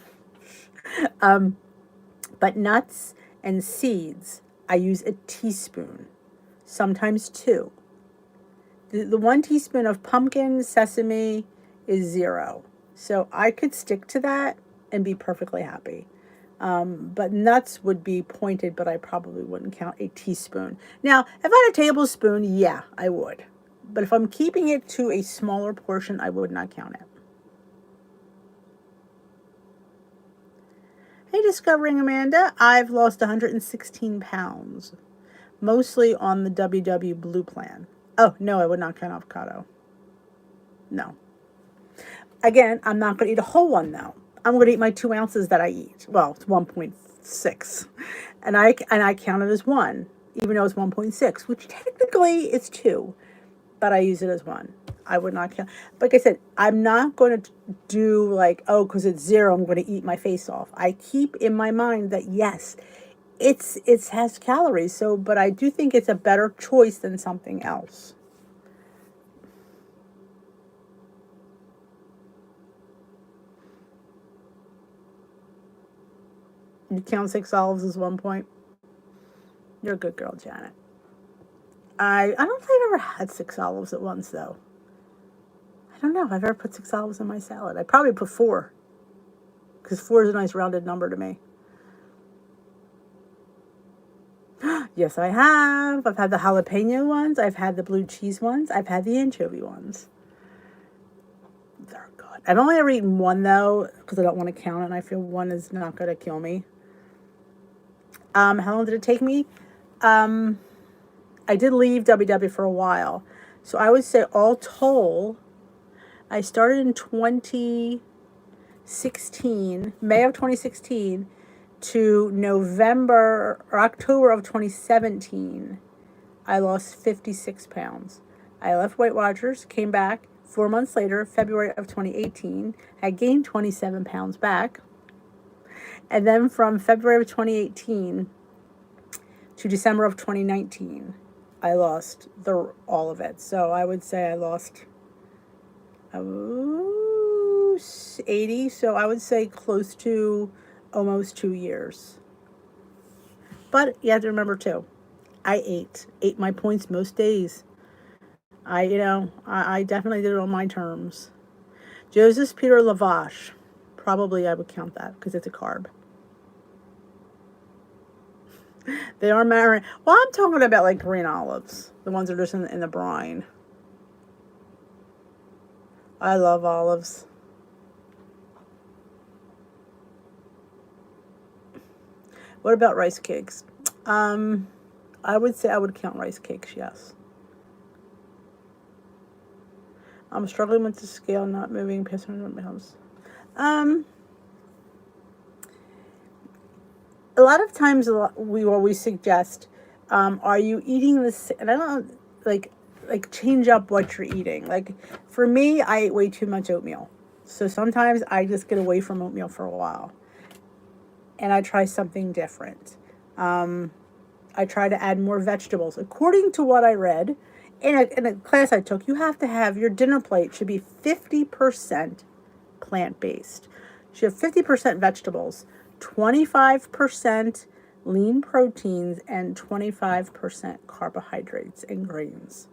But nuts and seeds, I use a teaspoon. Sometimes 2. The 1 teaspoon of pumpkin, sesame is 0. So I could stick to that and be perfectly happy. But nuts would be pointed, but I probably wouldn't count a teaspoon. Now, if I had a tablespoon, yeah, I would. But if I'm keeping it to a smaller portion, I would not count it. Hey, Discovering Amanda, I've lost 116 pounds. Mostly on the WW Blue plan. Oh, no, I would not count avocado. No. Again, I'm not going to eat a whole one, though. I'm going to eat my 2 ounces that I eat. Well, it's 1.6. And I count it as 1, even though it's 1.6, which technically is 2. But I use it as 1. I would not count. Like I said, I'm not going to do like, oh, because it's 0, I'm going to eat my face off. I keep in my mind that yes, it has calories. So, but I do think it's a better choice than something else. You count 6 olives as 1 point. You're a good girl, Janet. I don't think I've ever had 6 olives at once though. I don't know if I've ever put 6 olives in my salad. I probably put 4, because 4 is a nice rounded number to me. Yes, I have. I've had the jalapeno ones. I've had the blue cheese ones. I've had the anchovy ones. They're good. I've only ever eaten one though, because I don't want to count it, and I feel one is not going to kill me. How long did it take me? I did leave WW for a while. So I would say all told, I started in 2016, May of 2016, to November or October of 2017. I lost 56 pounds. I left Weight Watchers, came back 4 months later, February of 2018. I gained 27 pounds back. And then from February of 2018 to December of 2019, I lost all of it. So I would say I lost 80. So I would say close to almost 2 years. But you have to remember too, I ate my points most days. I definitely did it on my terms. Joseph Peter Lavash, probably I would count that because it's a carb. They are marinated. Well, I'm talking about like green olives, the ones that are just in the brine. I love olives. What about rice cakes? I would say I would count rice cakes, yes. I'm struggling with the scale, not moving past 100 pounds. A lot of times we always suggest, are you eating this? And I don't like change up what you're eating. Like for me, I ate way too much oatmeal. So sometimes I just get away from oatmeal for a while. And I try something different. I try to add more vegetables. According to what I read in a class I took, you have to have your dinner plate should be 50% plant-based. You should have 50% vegetables, 25% lean proteins, and 25% carbohydrates and grains.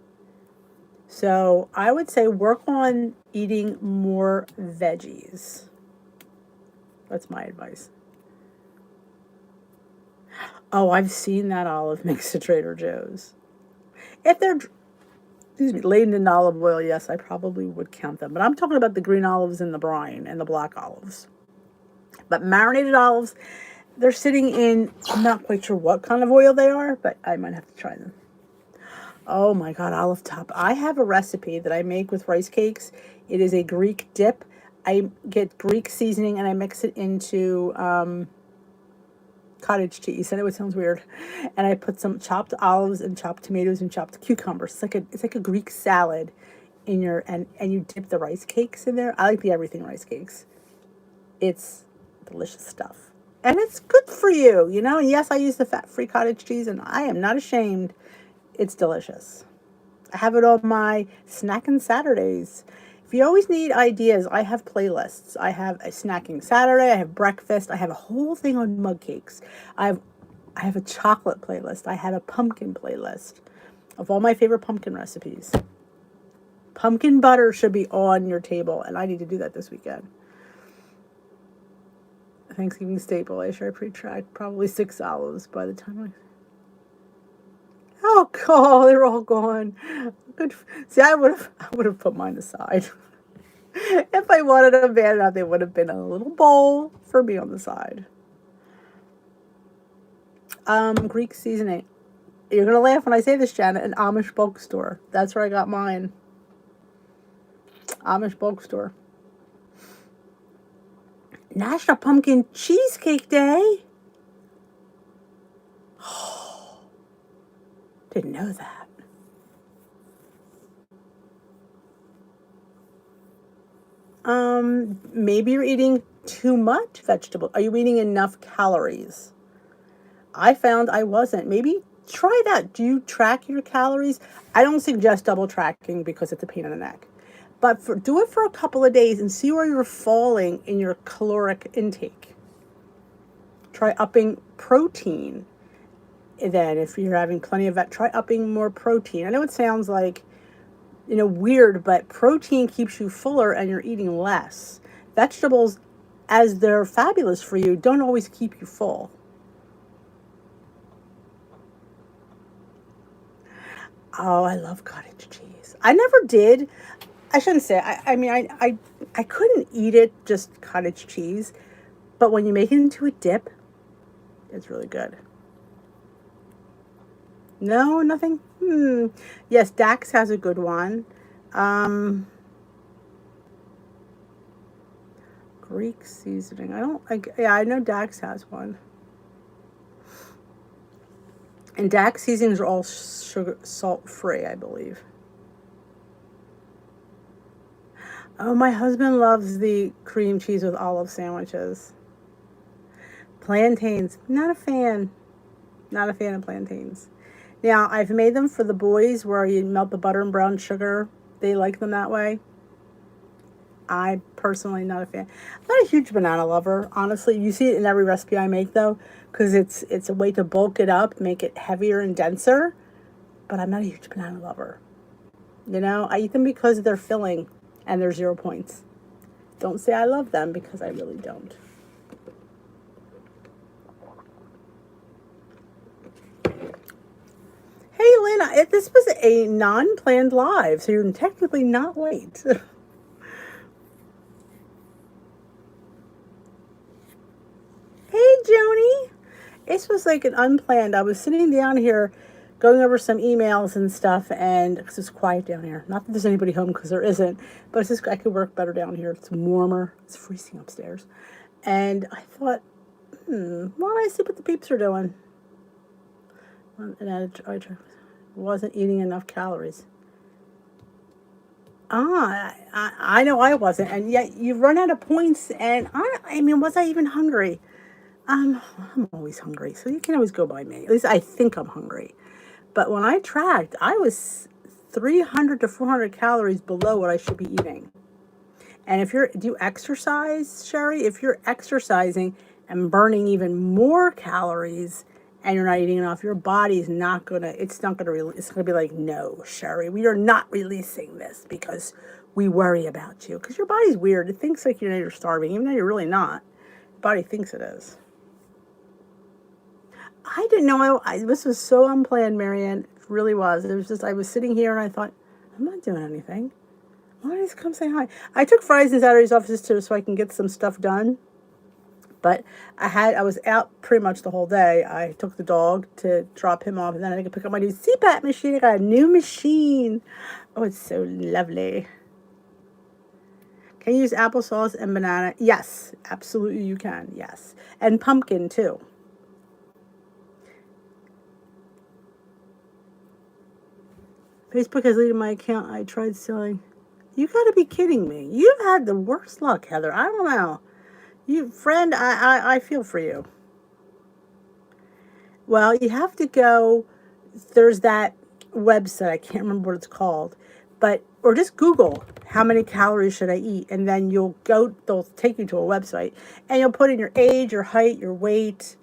So I would say work on eating more veggies. That's my advice. Oh, I've seen that olive mix at Trader Joe's. If they're, laden in olive oil, yes, I probably would count them. But I'm talking about the green olives in the brine and the black olives. But marinated olives, they're sitting in, I'm not quite sure what kind of oil they are, but I might have to try them. Oh my God, olive top. I have a recipe that I make with rice cakes. It is a Greek dip. I get Greek seasoning and I mix it into cottage cheese. I know it sounds weird. And I put some chopped olives and chopped tomatoes and chopped cucumbers. It's like a Greek salad in your, and you dip the rice cakes in there. I like the everything rice cakes. It's delicious stuff. And it's good for you, you know. And yes, I use the fat-free cottage cheese, and I am not ashamed. It's delicious. I have it on my snacking Saturdays. If you always need ideas, I have playlists. I have a snacking Saturday. I have breakfast. I have a whole thing on mug cakes. I have a chocolate playlist. I have a pumpkin playlist of all my favorite pumpkin recipes. Pumpkin butter should be on your table, and I need to do that this weekend. Thanksgiving staple. I sure pre-tracked probably 6 olives by the time Oh God, they're all gone. Good. See, I would have put mine aside. If I wanted them bad enough, they would have been a little bowl for me on the side. Greek seasoning. You're gonna laugh when I say this, Janet. An Amish bulk store. That's where I got mine. Amish bulk store. National Pumpkin Cheesecake Day. Oh, didn't know that. Maybe you're eating too much vegetable. Are you eating enough calories? I found I wasn't. Maybe try that. Do you track your calories? I don't suggest double tracking because it's a pain in the neck. But do it for a couple of days and see where you're falling in your caloric intake. Try upping protein. And then if you're having plenty of that, try upping more protein. I know it sounds like, weird, but protein keeps you fuller and you're eating less. Vegetables, as they're fabulous for you, don't always keep you full. Oh, I love cottage cheese. I never did. I shouldn't say. I couldn't eat it, just cottage cheese. But when you make it into a dip, it's really good. No, nothing. Yes, Dax has a good one. Greek seasoning. I know Dax has one. And Dax seasonings are all salt free, I believe. Oh, my husband loves the cream cheese with olive sandwiches. Plantains. Not a fan. Not a fan of plantains. Now, I've made them for the boys where you melt the butter and brown sugar. They like them that way. I personally not a fan. I'm not a huge banana lover, honestly. You see it in every recipe I make, though, because it's a way to bulk it up, make it heavier and denser. But I'm not a huge banana lover. I eat them because they're filling and they're 0 points. Don't say I love them because I really don't. Hey, Lena, this was a non-planned live, so you're technically not late. Hey, Joni. This was like an unplanned. I was sitting down here going over some emails and stuff, and because it's quiet down here. Not that there's anybody home, because there isn't, but it's just I could work better down here. It's warmer. It's freezing upstairs. And I thought, why don't I see what the peeps are doing? And I wasn't eating enough calories. I know I wasn't, and yet you run out of points. And I mean, was I even hungry? I'm always hungry, so you can always go by me. At least I think I'm hungry. But when I tracked, I was 300 to 400 calories below what I should be eating. And do you exercise, Sherry? If you're exercising and burning even more calories and you're not eating enough, your body's not gonna, it's not gonna release. It's gonna be like, no, Sherry, we are not releasing this because we worry about you. Because your body's weird. It thinks like you're starving, even though you're really not. Your body thinks it is. I didn't know. This was so unplanned, Marianne. It really was. It was just, I was sitting here and I thought, I'm not doing anything. Why don't I just come say hi? I took Fridays and Saturdays off just so I can get some stuff done. But I was out pretty much the whole day. I took the dog to drop him off, and then I could pick up my new CPAP machine. I got a new machine. Oh, it's so lovely. Can you use applesauce and banana? Yes, absolutely you can. Yes. And pumpkin, too. Facebook has deleted my account. I tried selling. You got to be kidding me. You've had the worst luck, Heather. I don't know. Friend, I feel for you. Well, you have to go. There's that website. I can't remember what it's called. Or just Google how many calories should I eat. And then they'll take you to a website. And you'll put in your age, your height, your weight.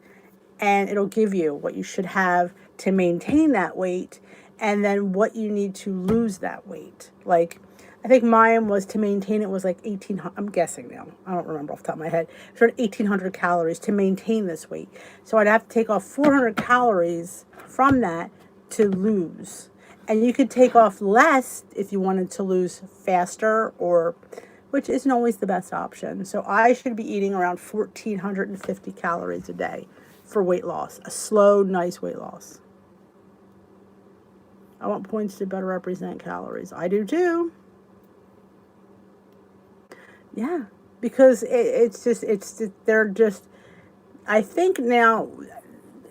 And it'll give you what you should have to maintain that weight. And then what you need to lose that weight. Like, I think mine was to maintain it was like 1,800. I'm guessing now. I don't remember off the top of my head. It's around 1,800 calories to maintain this weight. So I'd have to take off 400 calories from that to lose. And you could take off less if you wanted to lose faster, which isn't always the best option. So I should be eating around 1,450 calories a day for weight loss. A slow, nice weight loss. I want points to better represent calories. I do too. Yeah, because they're just, I think now,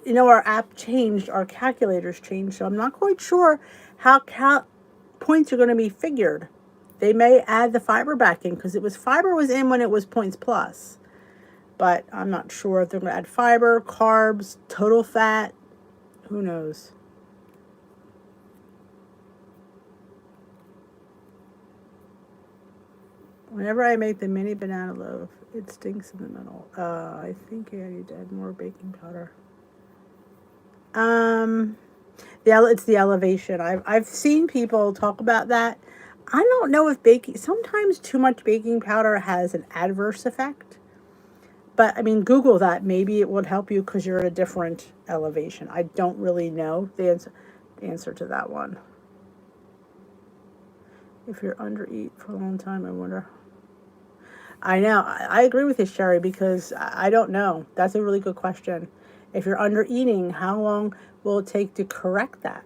our app changed, our calculators changed, so I'm not quite sure how points are going to be figured. They may add the fiber back in because fiber was in when it was Points Plus. But I'm not sure if they're going to add fiber, carbs, total fat. Who knows? Whenever I make the mini banana loaf, it stinks in the middle. I think I need to add more baking powder. It's the elevation. I've seen people talk about that. I don't know if sometimes too much baking powder has an adverse effect. But, I mean, Google that. Maybe it would help you because you're at a different elevation. I don't really know the answer to that one. If you're undereat for a long time, I wonder. I know. I agree with you, Sherry, because I don't know. That's a really good question. If you're under eating, how long will it take to correct that?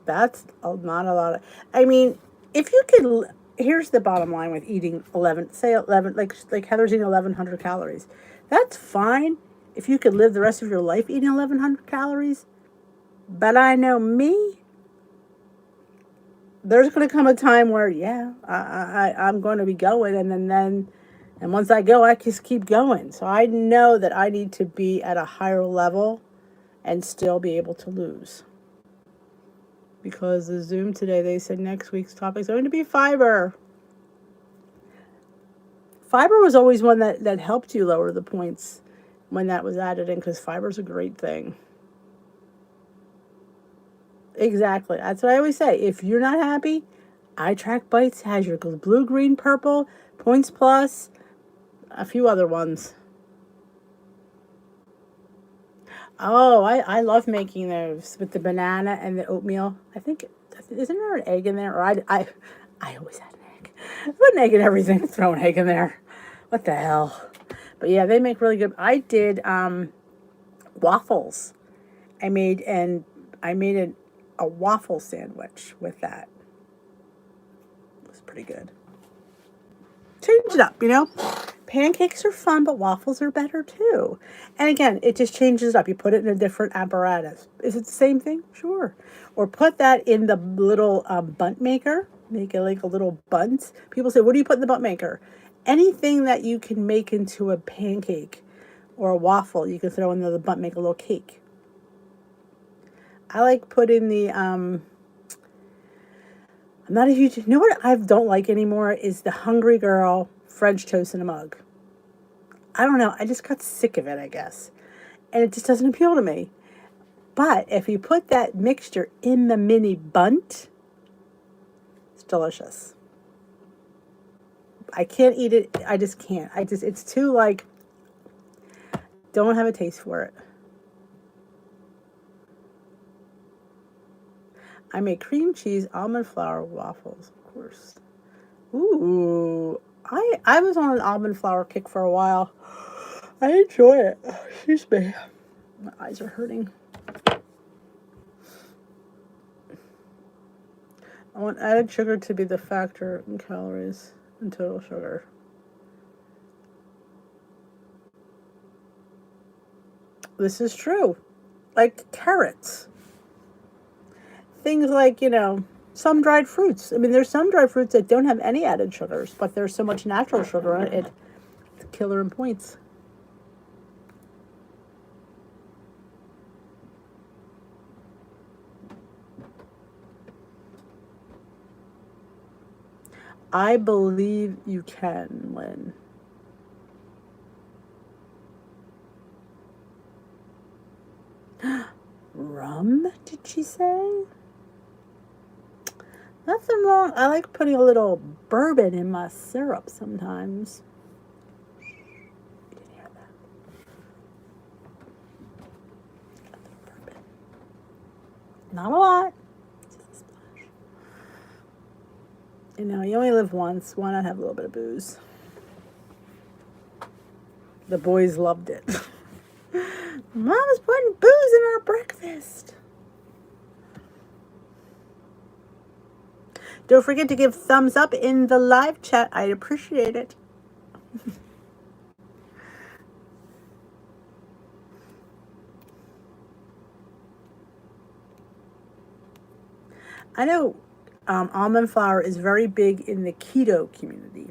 That's not a lot of. I mean, if you could. Here's the bottom line with eating 11, like Heather's eating 1,100 calories. That's fine if you could live the rest of your life eating 1,100 calories. But I know me. There's going to come a time where, yeah, I'm going to be going, and once I go, I just keep going. So I know that I need to be at a higher level and still be able to lose. Because the Zoom today, they said next week's topic is going to be fiber. Fiber was always one that helped you lower the points when that was added in, because fiber is a great thing. Exactly. That's what I always say. If you're not happy, iTrack Bites has your blue, green, purple, Points Plus, a few other ones. Oh, I love making those with the banana and the oatmeal. I think, isn't there an egg in there? Or I always had an egg. I put an egg in everything. Throw an egg in there. What the hell? But yeah, they make really good. I did waffles. I made a waffle sandwich with that. It was pretty good. Change it up, you know? Pancakes are fun, but waffles are better too. And again, it just changes it up. You put it in a different apparatus. Is it the same thing? Sure. Or put that in the little bunt maker. Make it like a little bunt. People say, what do you put in the bunt maker? Anything that you can make into a pancake or a waffle, you can throw into the bunt, make a little cake. I like putting I'm not a huge, you know what I don't like anymore is the Hungry Girl French toast in a mug. I don't know. I just got sick of it, I guess. And it just doesn't appeal to me. But if you put that mixture in the mini bunt, it's delicious. I can't eat it. I just can't. It's too don't have a taste for it. I make cream cheese almond flour waffles, of course. Ooh, I was on an almond flour kick for a while. I enjoy it. Excuse me. My eyes are hurting. I want added sugar to be the factor in calories and total sugar. This is true. Like carrots. Things like, some dried fruits. I mean, there's some dried fruits that don't have any added sugars, but there's so much natural sugar in it. It's a killer in points. I believe you can, Lynn. Rum, did she say? Nothing wrong. I like putting a little bourbon in my syrup sometimes. You didn't hear that. Got the bourbon. Not a lot. Just a splash. You only live once. Why not have a little bit of booze? The boys loved it. Mama's putting booze in our breakfast. Don't forget to give thumbs up in the live chat. I'd appreciate it. I know almond flour is very big in the keto community.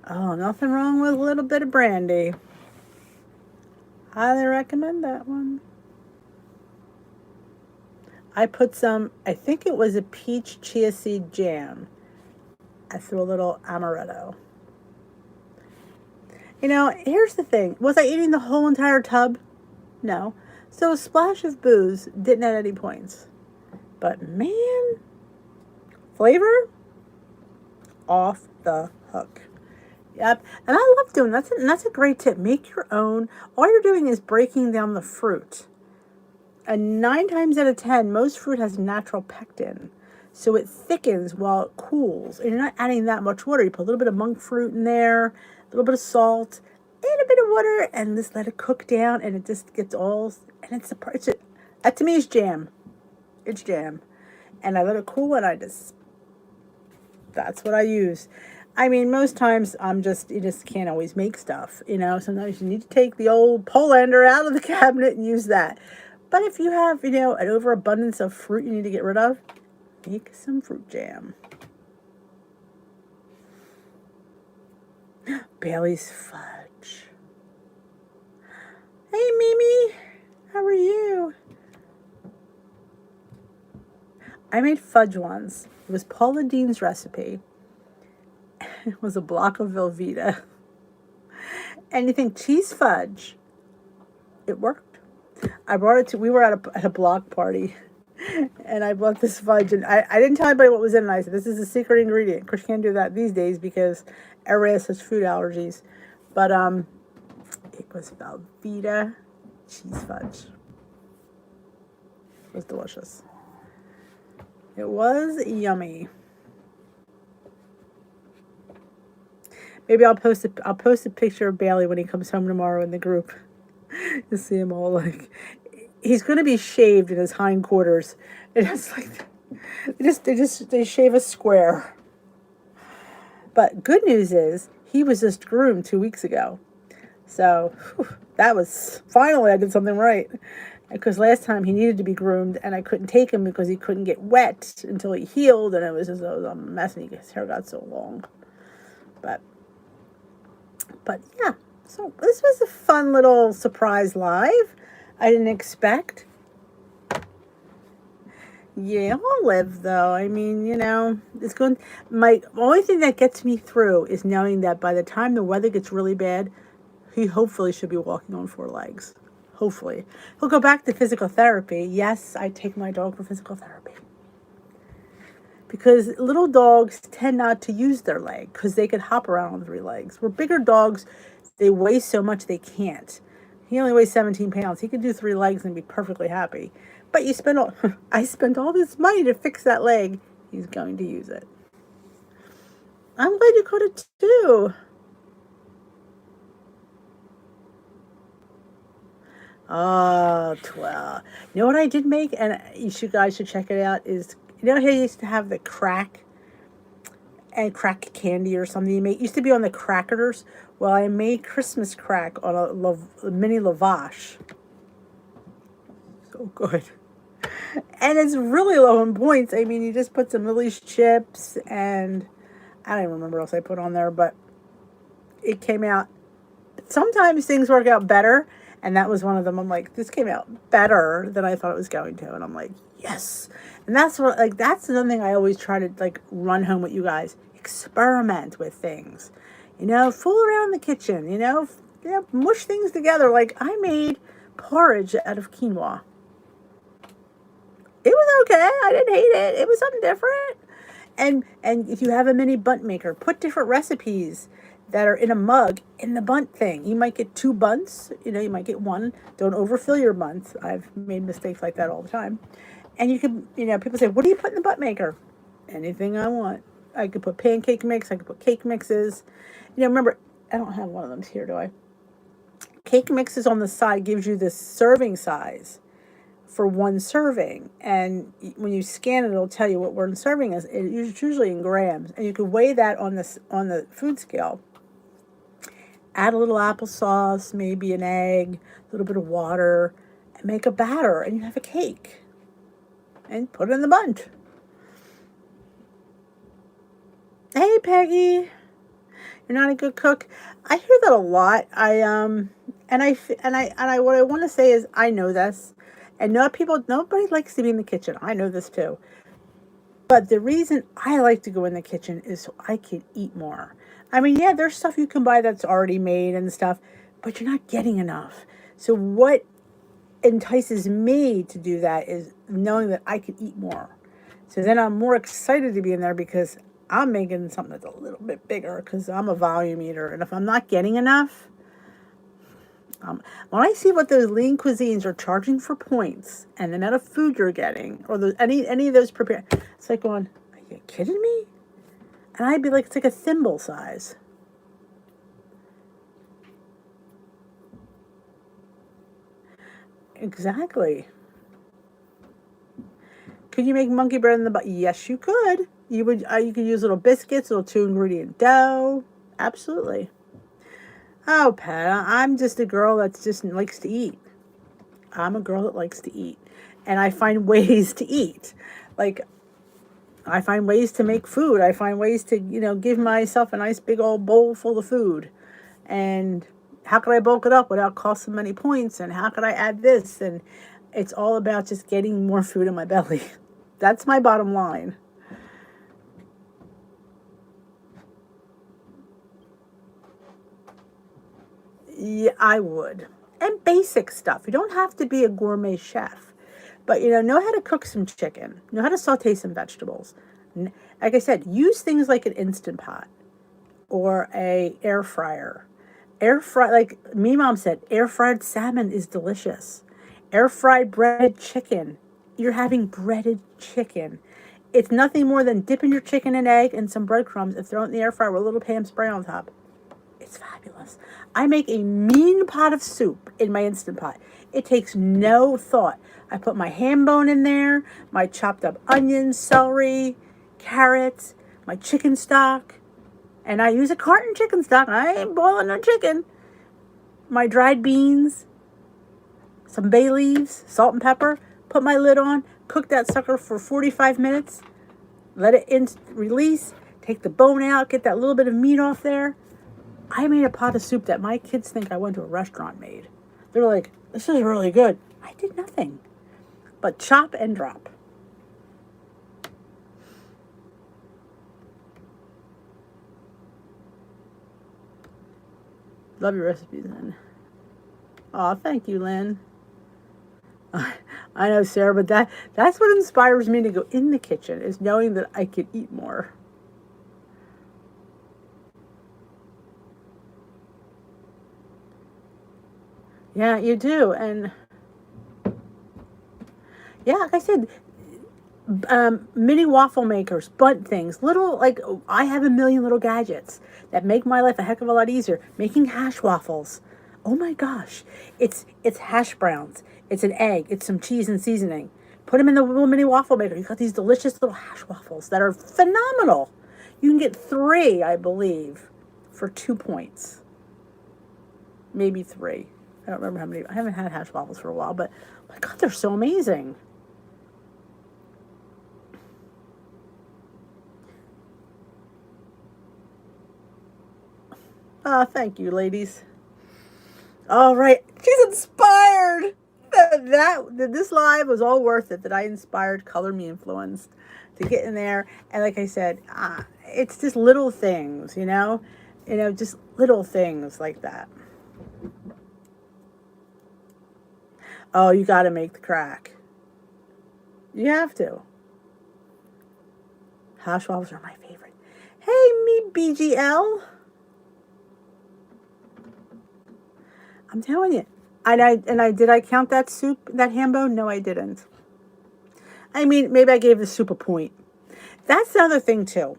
Oh, nothing wrong with a little bit of brandy. Highly recommend that one. I put some, I think it was a peach chia seed jam. I threw a little amaretto. You know, here's the thing. Was I eating the whole entire tub? No. So a splash of booze didn't add any points. But man, flavor off the hook. Yep. And I love doing that. That's a great tip. Make your own. All you're doing is breaking down the fruit. And 9 times out of 10, most fruit has natural pectin. So it thickens while it cools. And you're not adding that much water. You put a little bit of monk fruit in there, a little bit of salt, and a bit of water, and just let it cook down, and it just gets all, and that to me is jam. It's jam. And I let it cool, and that's what I use. I mean, most times you just can't always make stuff, you know. Sometimes you need to take the old Polander out of the cabinet and use that. But if you have, you know, an overabundance of fruit you need to get rid of, make some fruit jam. Bailey's fudge. Hey, Mimi, how are you? I made fudge once. It was Paula Dean's recipe. It was a block of Velveeta. And you think cheese fudge. It worked. We were at a block party. And I bought this fudge. And I didn't tell anybody what was in it. I said, this is a secret ingredient. Of course, you can't do that these days because everybody has such food allergies. But it was Velveeta cheese fudge. It was delicious. It was yummy. Maybe I'll post a picture of Bailey when he comes home tomorrow in the group. You see him all like, he's going to be shaved in his hindquarters. It's like they shave a square. But good news is he was just groomed 2 weeks ago, so that was finally I did something right. Because last time he needed to be groomed and I couldn't take him because he couldn't get wet until he healed, and it was a mess, and his hair got so long. But yeah, so this was a fun little surprise live. I didn't expect. Yeah, I'll live though. I mean, you know, it's going. My only thing that gets me through is knowing that by the time the weather gets really bad, he hopefully should be walking on 4 legs. Hopefully, he'll go back to physical therapy. Yes, I take my dog for physical therapy. Because little dogs tend not to use their leg because they could hop around on 3 legs. Where bigger dogs, they weigh so much they can't. He only weighs 17 pounds. He could do 3 legs and be perfectly happy. But I spent all this money to fix that leg. He's going to use it. I'm glad you caught it too. Oh, 12. You know what I did make? And you guys should check it out. Is, you know how you used to have the crack candy or something you made? Used to be on the crackers. Well, I made Christmas crack on a mini lavash. So good. And it's really low in points. I mean, you just put some Lily's chips and I don't even remember what else I put on there, but it came out. Sometimes things work out better, and that was one of them. I'm like, this came out better than I thought it was going to, and I'm like, yes. And that's another thing I always try to like run home with you guys. Experiment with things, you know, fool around in the kitchen, you know, mush things together. Like I made porridge out of quinoa. It was okay. I didn't hate it. It was something different. And if you have a mini bunt maker, put different recipes that are in a mug in the bunt thing. You might get 2 bunts. You know, you might get 1. Don't overfill your bunts. I've made mistakes like that all the time. And you can, you know, people say, what do you put in the bunt maker? Anything I want. I could put pancake mix. I could put cake mixes. You know, remember, I don't have one of them here, do I? Cake mixes on the side gives you the serving size for 1 serving, and when you scan it, it'll tell you what 1 serving is. It's usually in grams, and you can weigh that on the food scale. add a little applesauce, maybe an egg, a little bit of water, and make a batter, and you have a cake. And put it in the bunch. Hey, Peggy, you're not a good cook. I hear that a lot. What I want to say is, I know this, and nobody likes to be in the kitchen. I know this too. But the reason I like to go in the kitchen is so I can eat more. I mean, yeah, there's stuff you can buy that's already made and stuff, but you're not getting enough. So what entices me to do that is knowing that I can eat more. So then I'm more excited to be in there because I'm making something that's a little bit bigger because I'm a volume eater. And if I'm not getting enough, when I see what those lean cuisines are charging for points and the amount of food you're getting, or any of those prepared, it's like going, are you kidding me? And I'd be like, it's like a thimble size. Exactly. Could you make monkey bread in the butt? Yes, you could. You could use little biscuits, little 2-ingredient dough. Absolutely. Oh, Pat, I'm just a girl that just likes to eat. I'm a girl that likes to eat. And I find ways to eat. Like, I find ways to make food. I find ways to, give myself a nice big old bowl full of food. And how could I bulk it up without costing many points? And how could I add this? And it's all about just getting more food in my belly. That's my bottom line. Yeah, I would. And basic stuff. You don't have to be a gourmet chef. But, know how to cook some chicken. Know how to saute some vegetables. Like I said, use things like an Instant Pot or a air fryer. Like me mom said, air fried salmon is delicious. Air fried breaded chicken. You're having breaded chicken. It's nothing more than dipping your chicken in egg and some breadcrumbs and throwing it in the air fryer with a little Pam spray on top. It's fabulous. I make a mean pot of soup in my Instant Pot. It takes no thought. I put my ham bone in there, my chopped up onions, celery, carrots, my chicken stock, and I use a carton chicken stock. I ain't boiling no chicken. My dried beans, some bay leaves, salt and pepper. Put my lid on, cook that sucker for 45 minutes, let it release, take the bone out, get that little bit of meat off there. I made a pot of soup that my kids think I went to a restaurant made. They're like, this is really good. I did nothing but chop and drop. Love your recipes, Lynn. Oh, thank you, Lynn. I know, Sarah, but that's what inspires me to go in the kitchen, is knowing that I could eat more. Yeah, you do. And yeah, like I said, mini waffle makers, bunt things, little, like, I have a million little gadgets that make my life a heck of a lot easier. Making hash waffles. Oh my gosh. It's hash browns. It's an egg. It's some cheese and seasoning. Put them in the little mini waffle maker. You've got these delicious little hash waffles that are phenomenal. You can get 3, I believe, for 2 points. Maybe 3. I don't remember how many. I haven't had hash waffles for a while, but oh my God, they're so amazing. Oh, thank you, ladies. All right, she's inspired. This live was all worth it. That I inspired, Color Me influenced to get in there. And like I said, it's just little things, just little things like that. Oh, you got to make the crack. You have to. Hash waffles are my favorite. Hey, me BGL. I'm telling you. Did I count that soup, that ham bone? No, I didn't. I mean, maybe I gave the soup a point. That's the other thing too.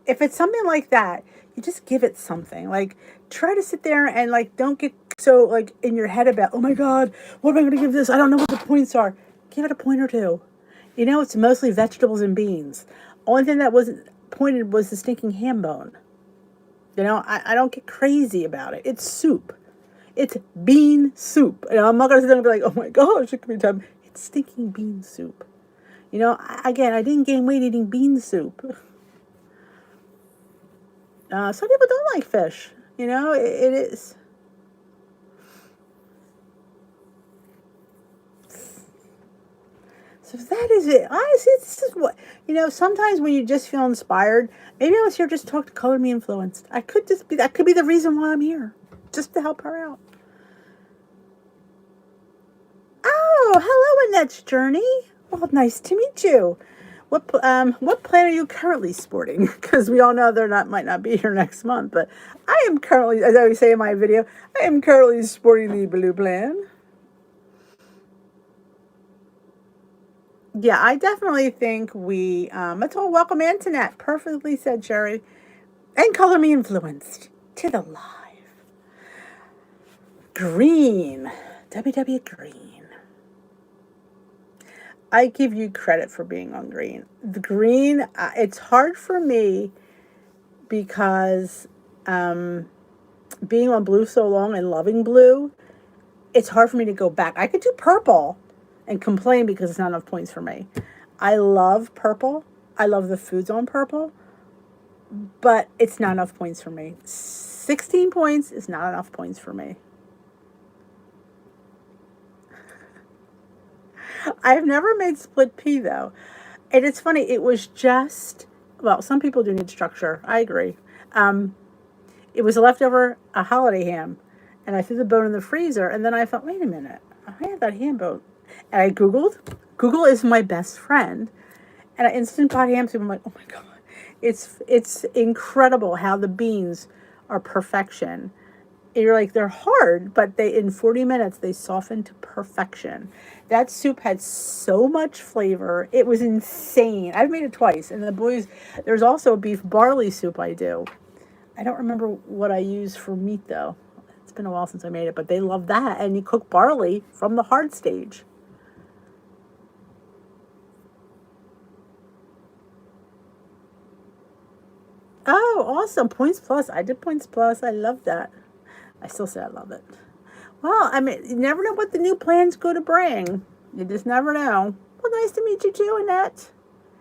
If it's something like that, you just give it something. Like, try to sit there and like don't get so like in your head about, oh my God, what am I going to give this? I don't know what the points are. Give it a point or two. It's mostly vegetables and beans. Only thing that wasn't pointed was the stinking ham bone. You know, I don't get crazy about it. It's soup. It's bean soup. And I'm not going to sit there and be like, oh my gosh, it could be time. It's stinking bean soup. You know, again, I didn't gain weight eating bean soup. Some people don't like fish. You know, it is. So that is it. Honestly, this is what, you know, sometimes when you just feel inspired, maybe I was here just to talk to Color Me Influenced. That could be the reason why I'm here. Just to help her out. Oh, hello, Annette's Journey. Well, nice to meet you. What plan are you currently sporting? Because we all know might not be here next month. But I am currently, as I always say in my video, I am currently sporting the blue plan. Yeah, I definitely think let's all welcome Antoinette. Perfectly said, Sherry. And Color Me Influenced to the live. Green. WW Green. I give you credit for being on green. The green, it's hard for me because being on blue so long and loving blue, it's hard for me to go back. I could do purple and complain because it's not enough points for me. I love purple. I love the foods on purple, but it's not enough points for me. 16 points is not enough points for me. I've never made split pea though. And it's funny, it was just, well, some people do need structure. I agree. It was a leftover, a holiday ham. And I threw the bone in the freezer. And then I thought, wait a minute, I have that ham bone. And I Googled. Google is my best friend. And I instant pot ham soup. I'm like, oh my God. It's incredible how the beans are perfection. You're like, they're hard, but in 40 minutes, they soften to perfection. That soup had so much flavor. It was insane. I've made it twice. And the boys, there's also a beef barley soup I do. I don't remember what I use for meat, though. It's been a while since I made it, but they love that. And you cook barley from the hard stage. Oh, awesome. Points plus. I did points plus. I love that. I still say I love it. Well, I mean, you never know what the new plan's going to bring. You just never know. Well, nice to meet you too, Annette.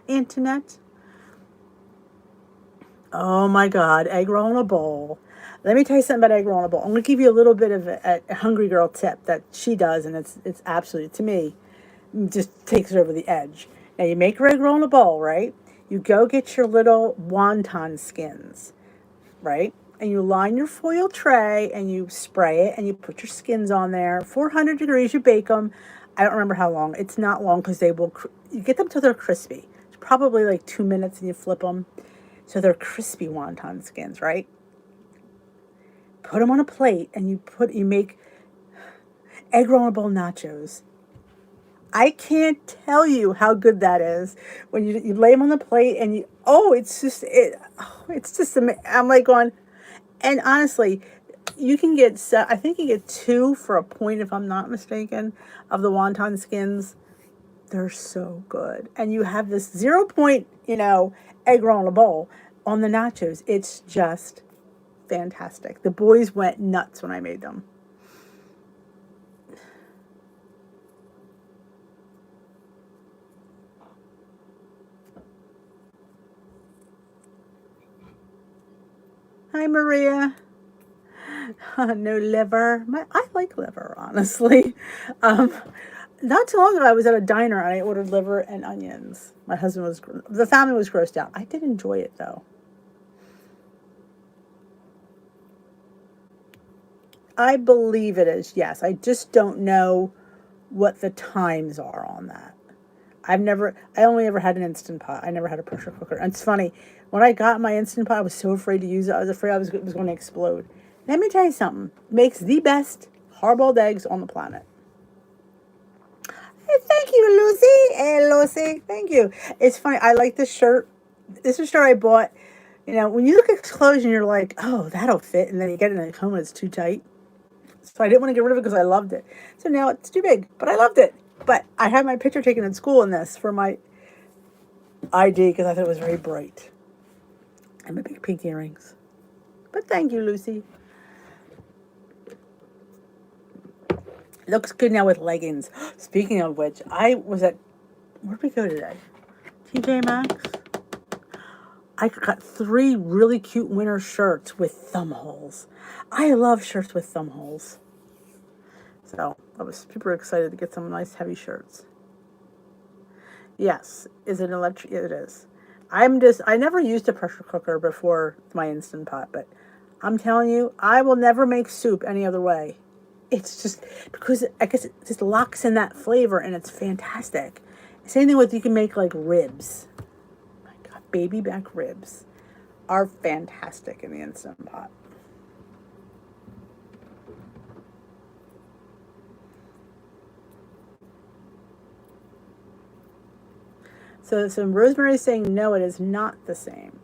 Antoinette. Oh my God, egg roll in a bowl. Let me tell you something about egg roll in a bowl. I'm going to give you a little bit of a hungry girl tip that she does, and it's absolutely, to me, just takes it over the edge. Now, you make your egg roll in a bowl, right? You go get your little wonton skins, right? And you line your foil tray and you spray it and you put your skins on there. 400 degrees, you bake them. I don't remember how long. It's not long because you get them till they're crispy. It's probably like 2 minutes and you flip them. So they're crispy wonton skins, right? Put them on a plate and you make egg roll and bowl nachos. I can't tell you how good that is when you lay them on the plate and it's just amazing. I'm like going, and honestly, you can get, I think you get 2 for a point if I'm not mistaken of the wonton skins. They're so good. And you have this 0 point, egg roll in a bowl on the nachos. It's just fantastic. The boys went nuts when I made them. Hi, Maria. No liver. I like liver, honestly. Not too long ago, I was at a diner and I ordered liver and onions. The family was grossed out. I did enjoy it, though. I believe it is, yes. I just don't know what the times are on that. I only ever had an Instant Pot. I never had a pressure cooker. And it's funny, when I got my Instant Pot, I was so afraid to use it. I was afraid it was going to explode. Let me tell you something. It makes the best hard-boiled eggs on the planet. Hey, thank you, Lucy. Hey, Lucy. Thank you. It's funny. I like this shirt. This is a shirt I bought. When you look at clothes and you're like, oh, that'll fit. And then you get it at home and it's too tight. So I didn't want to get rid of it because I loved it. So now it's too big, but I loved it. But I had my picture taken in school in this for my ID because I thought it was very bright. And my big pink earrings. But thank you, Lucy. Looks good now with leggings. Speaking of which, I was at, where'd we go today? TJ Maxx. I got 3 really cute winter shirts with thumb holes. I love shirts with thumb holes. So I was super excited to get some nice heavy shirts. Yes. Is it electric? It is. I never used a pressure cooker before my Instant Pot, but I'm telling you, I will never make soup any other way. It's just, because I guess it just locks in that flavor and it's fantastic. Same thing with, you can make like ribs. My God, baby back ribs are fantastic in the Instant Pot. So Rosemary is saying, no, it is not the same.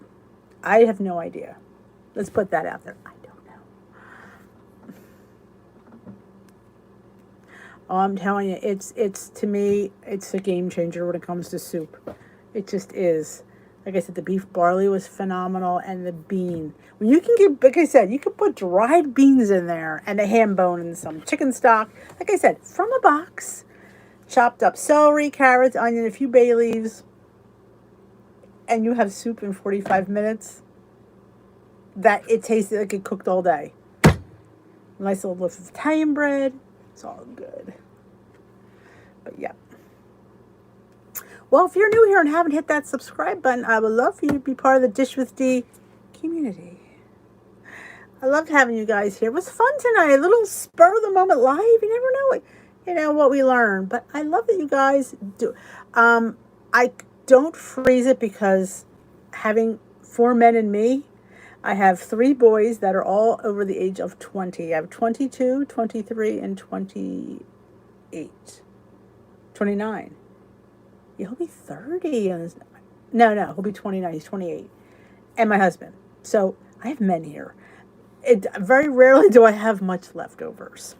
I have no idea. Let's put that out there. I don't know. Oh, I'm telling you, it's to me, it's a game changer when it comes to soup. It just is. Like I said, the beef barley was phenomenal, and the bean. When you can get, like I said, you can put dried beans in there, and a ham bone and some chicken stock. Like I said, from a box. Chopped up celery, carrots, onion, a few bay leaves. And you have soup in 45 minutes. That it tasted like it cooked all day. Nice little loaf of Italian bread. It's all good. But yeah. Well, if you're new here and haven't hit that subscribe button, I would love for you to be part of the Dish with D community. I loved having you guys here. It was fun tonight. A little spur of the moment live. You never know what we learn. But I love that you guys do. I don't freeze it because having 4 men and me, I have 3 boys that are all over the age of 20. I have 22, 23, and 28. 29. Yeah, he'll be 30. No, he'll be 29. He's 28. And my husband. So I have men here. Very rarely do I have much leftovers.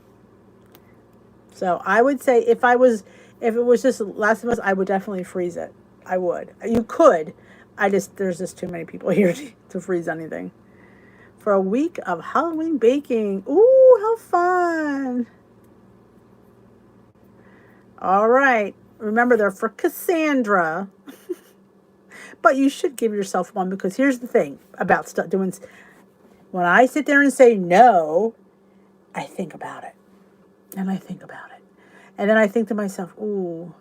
So I would say if it was just Last of Us, I would definitely freeze it. I would. You could. There's just too many people here to freeze anything. For a week of Halloween baking. Ooh, how fun. All right. Remember, they're for Cassandra. But you should give yourself one, because here's the thing about doing. When I sit there and say no, I think about it. And I think about it. And then I think to myself, ooh,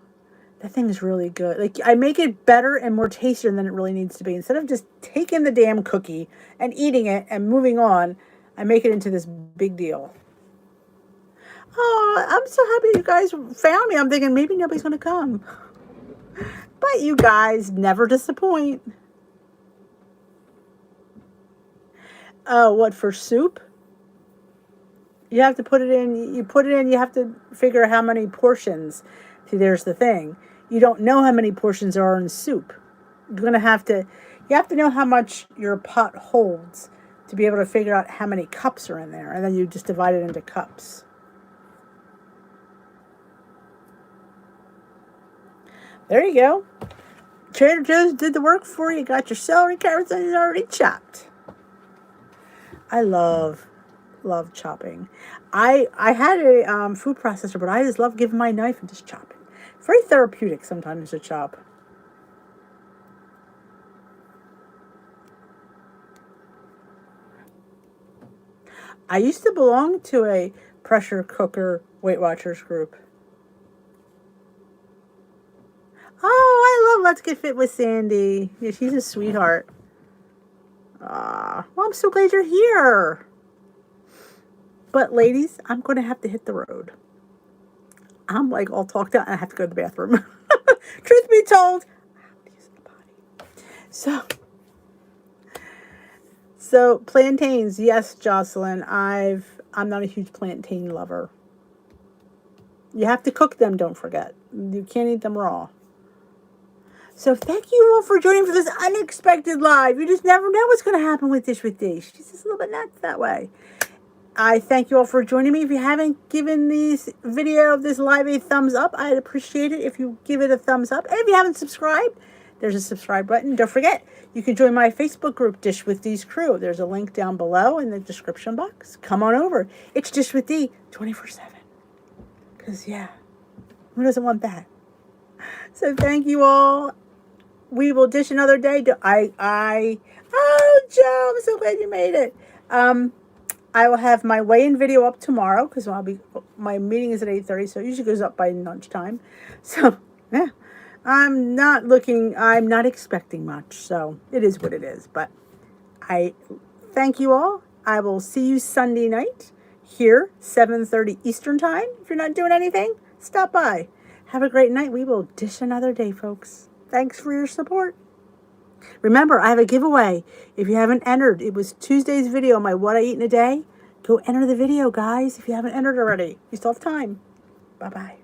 that thing is really good. Like, I make it better and more tastier than it really needs to be. Instead of just taking the damn cookie and eating it and moving on, I make it into this big deal. Oh, I'm so happy you guys found me. I'm thinking maybe nobody's going to come. But you guys never disappoint. Oh, what, for soup? You have to put it in. You put it in. You have to figure how many portions. See, there's the thing. You don't know how many portions are in soup. You have to know how much your pot holds to be able to figure out how many cups are in there. And then you just divide it into cups. There you go. Trader Joe's did the work for you. You got your celery, carrots, and it's already chopped. I love chopping. I had a food processor, but I just love giving my knife and just chopping. Very therapeutic sometimes to chop. I used to belong to a pressure cooker Weight Watchers group. Oh, I love Let's Get Fit with Sandy. Yeah, she's a sweetheart. Well, I'm so glad you're here. But ladies, I'm going to have to hit the road. I'm like all talked out and I have to go to the bathroom. Truth be told, I have to use the potty. So plantains, yes, Jocelyn. I'm not a huge plantain lover. You have to cook them, don't forget. You can't eat them raw. So thank you all for joining for this unexpected live. You just never know what's going to happen with Dish with D. She's just a little bit nuts that way. I thank you all for joining me. If you haven't given this video of this live a thumbs up, I'd appreciate it if you give it a thumbs up. And if you haven't subscribed, There's a subscribe button. Don't forget, you can join my Facebook group, Dish with Dee's Crew. There's a link down below in the description box. Come on over. It's Dish with Dee 24/7. Because, yeah, who doesn't want that? So thank you all. We will dish another day. Oh, Joe, I'm so glad you made it. I will have my weigh-in video up tomorrow because my meeting is at 8:30, so it usually goes up by lunchtime. So, yeah, I'm not expecting much, so it is what it is. But I thank you all. I will see you Sunday night here, 7:30 Eastern Time. If you're not doing anything, stop by. Have a great night. We will dish another day, folks. Thanks for your support. Remember, I have a giveaway. If you haven't entered, it was Tuesday's video, my What I Eat in a Day. Go enter the video, guys, if you haven't entered already. You still have time. Bye-bye.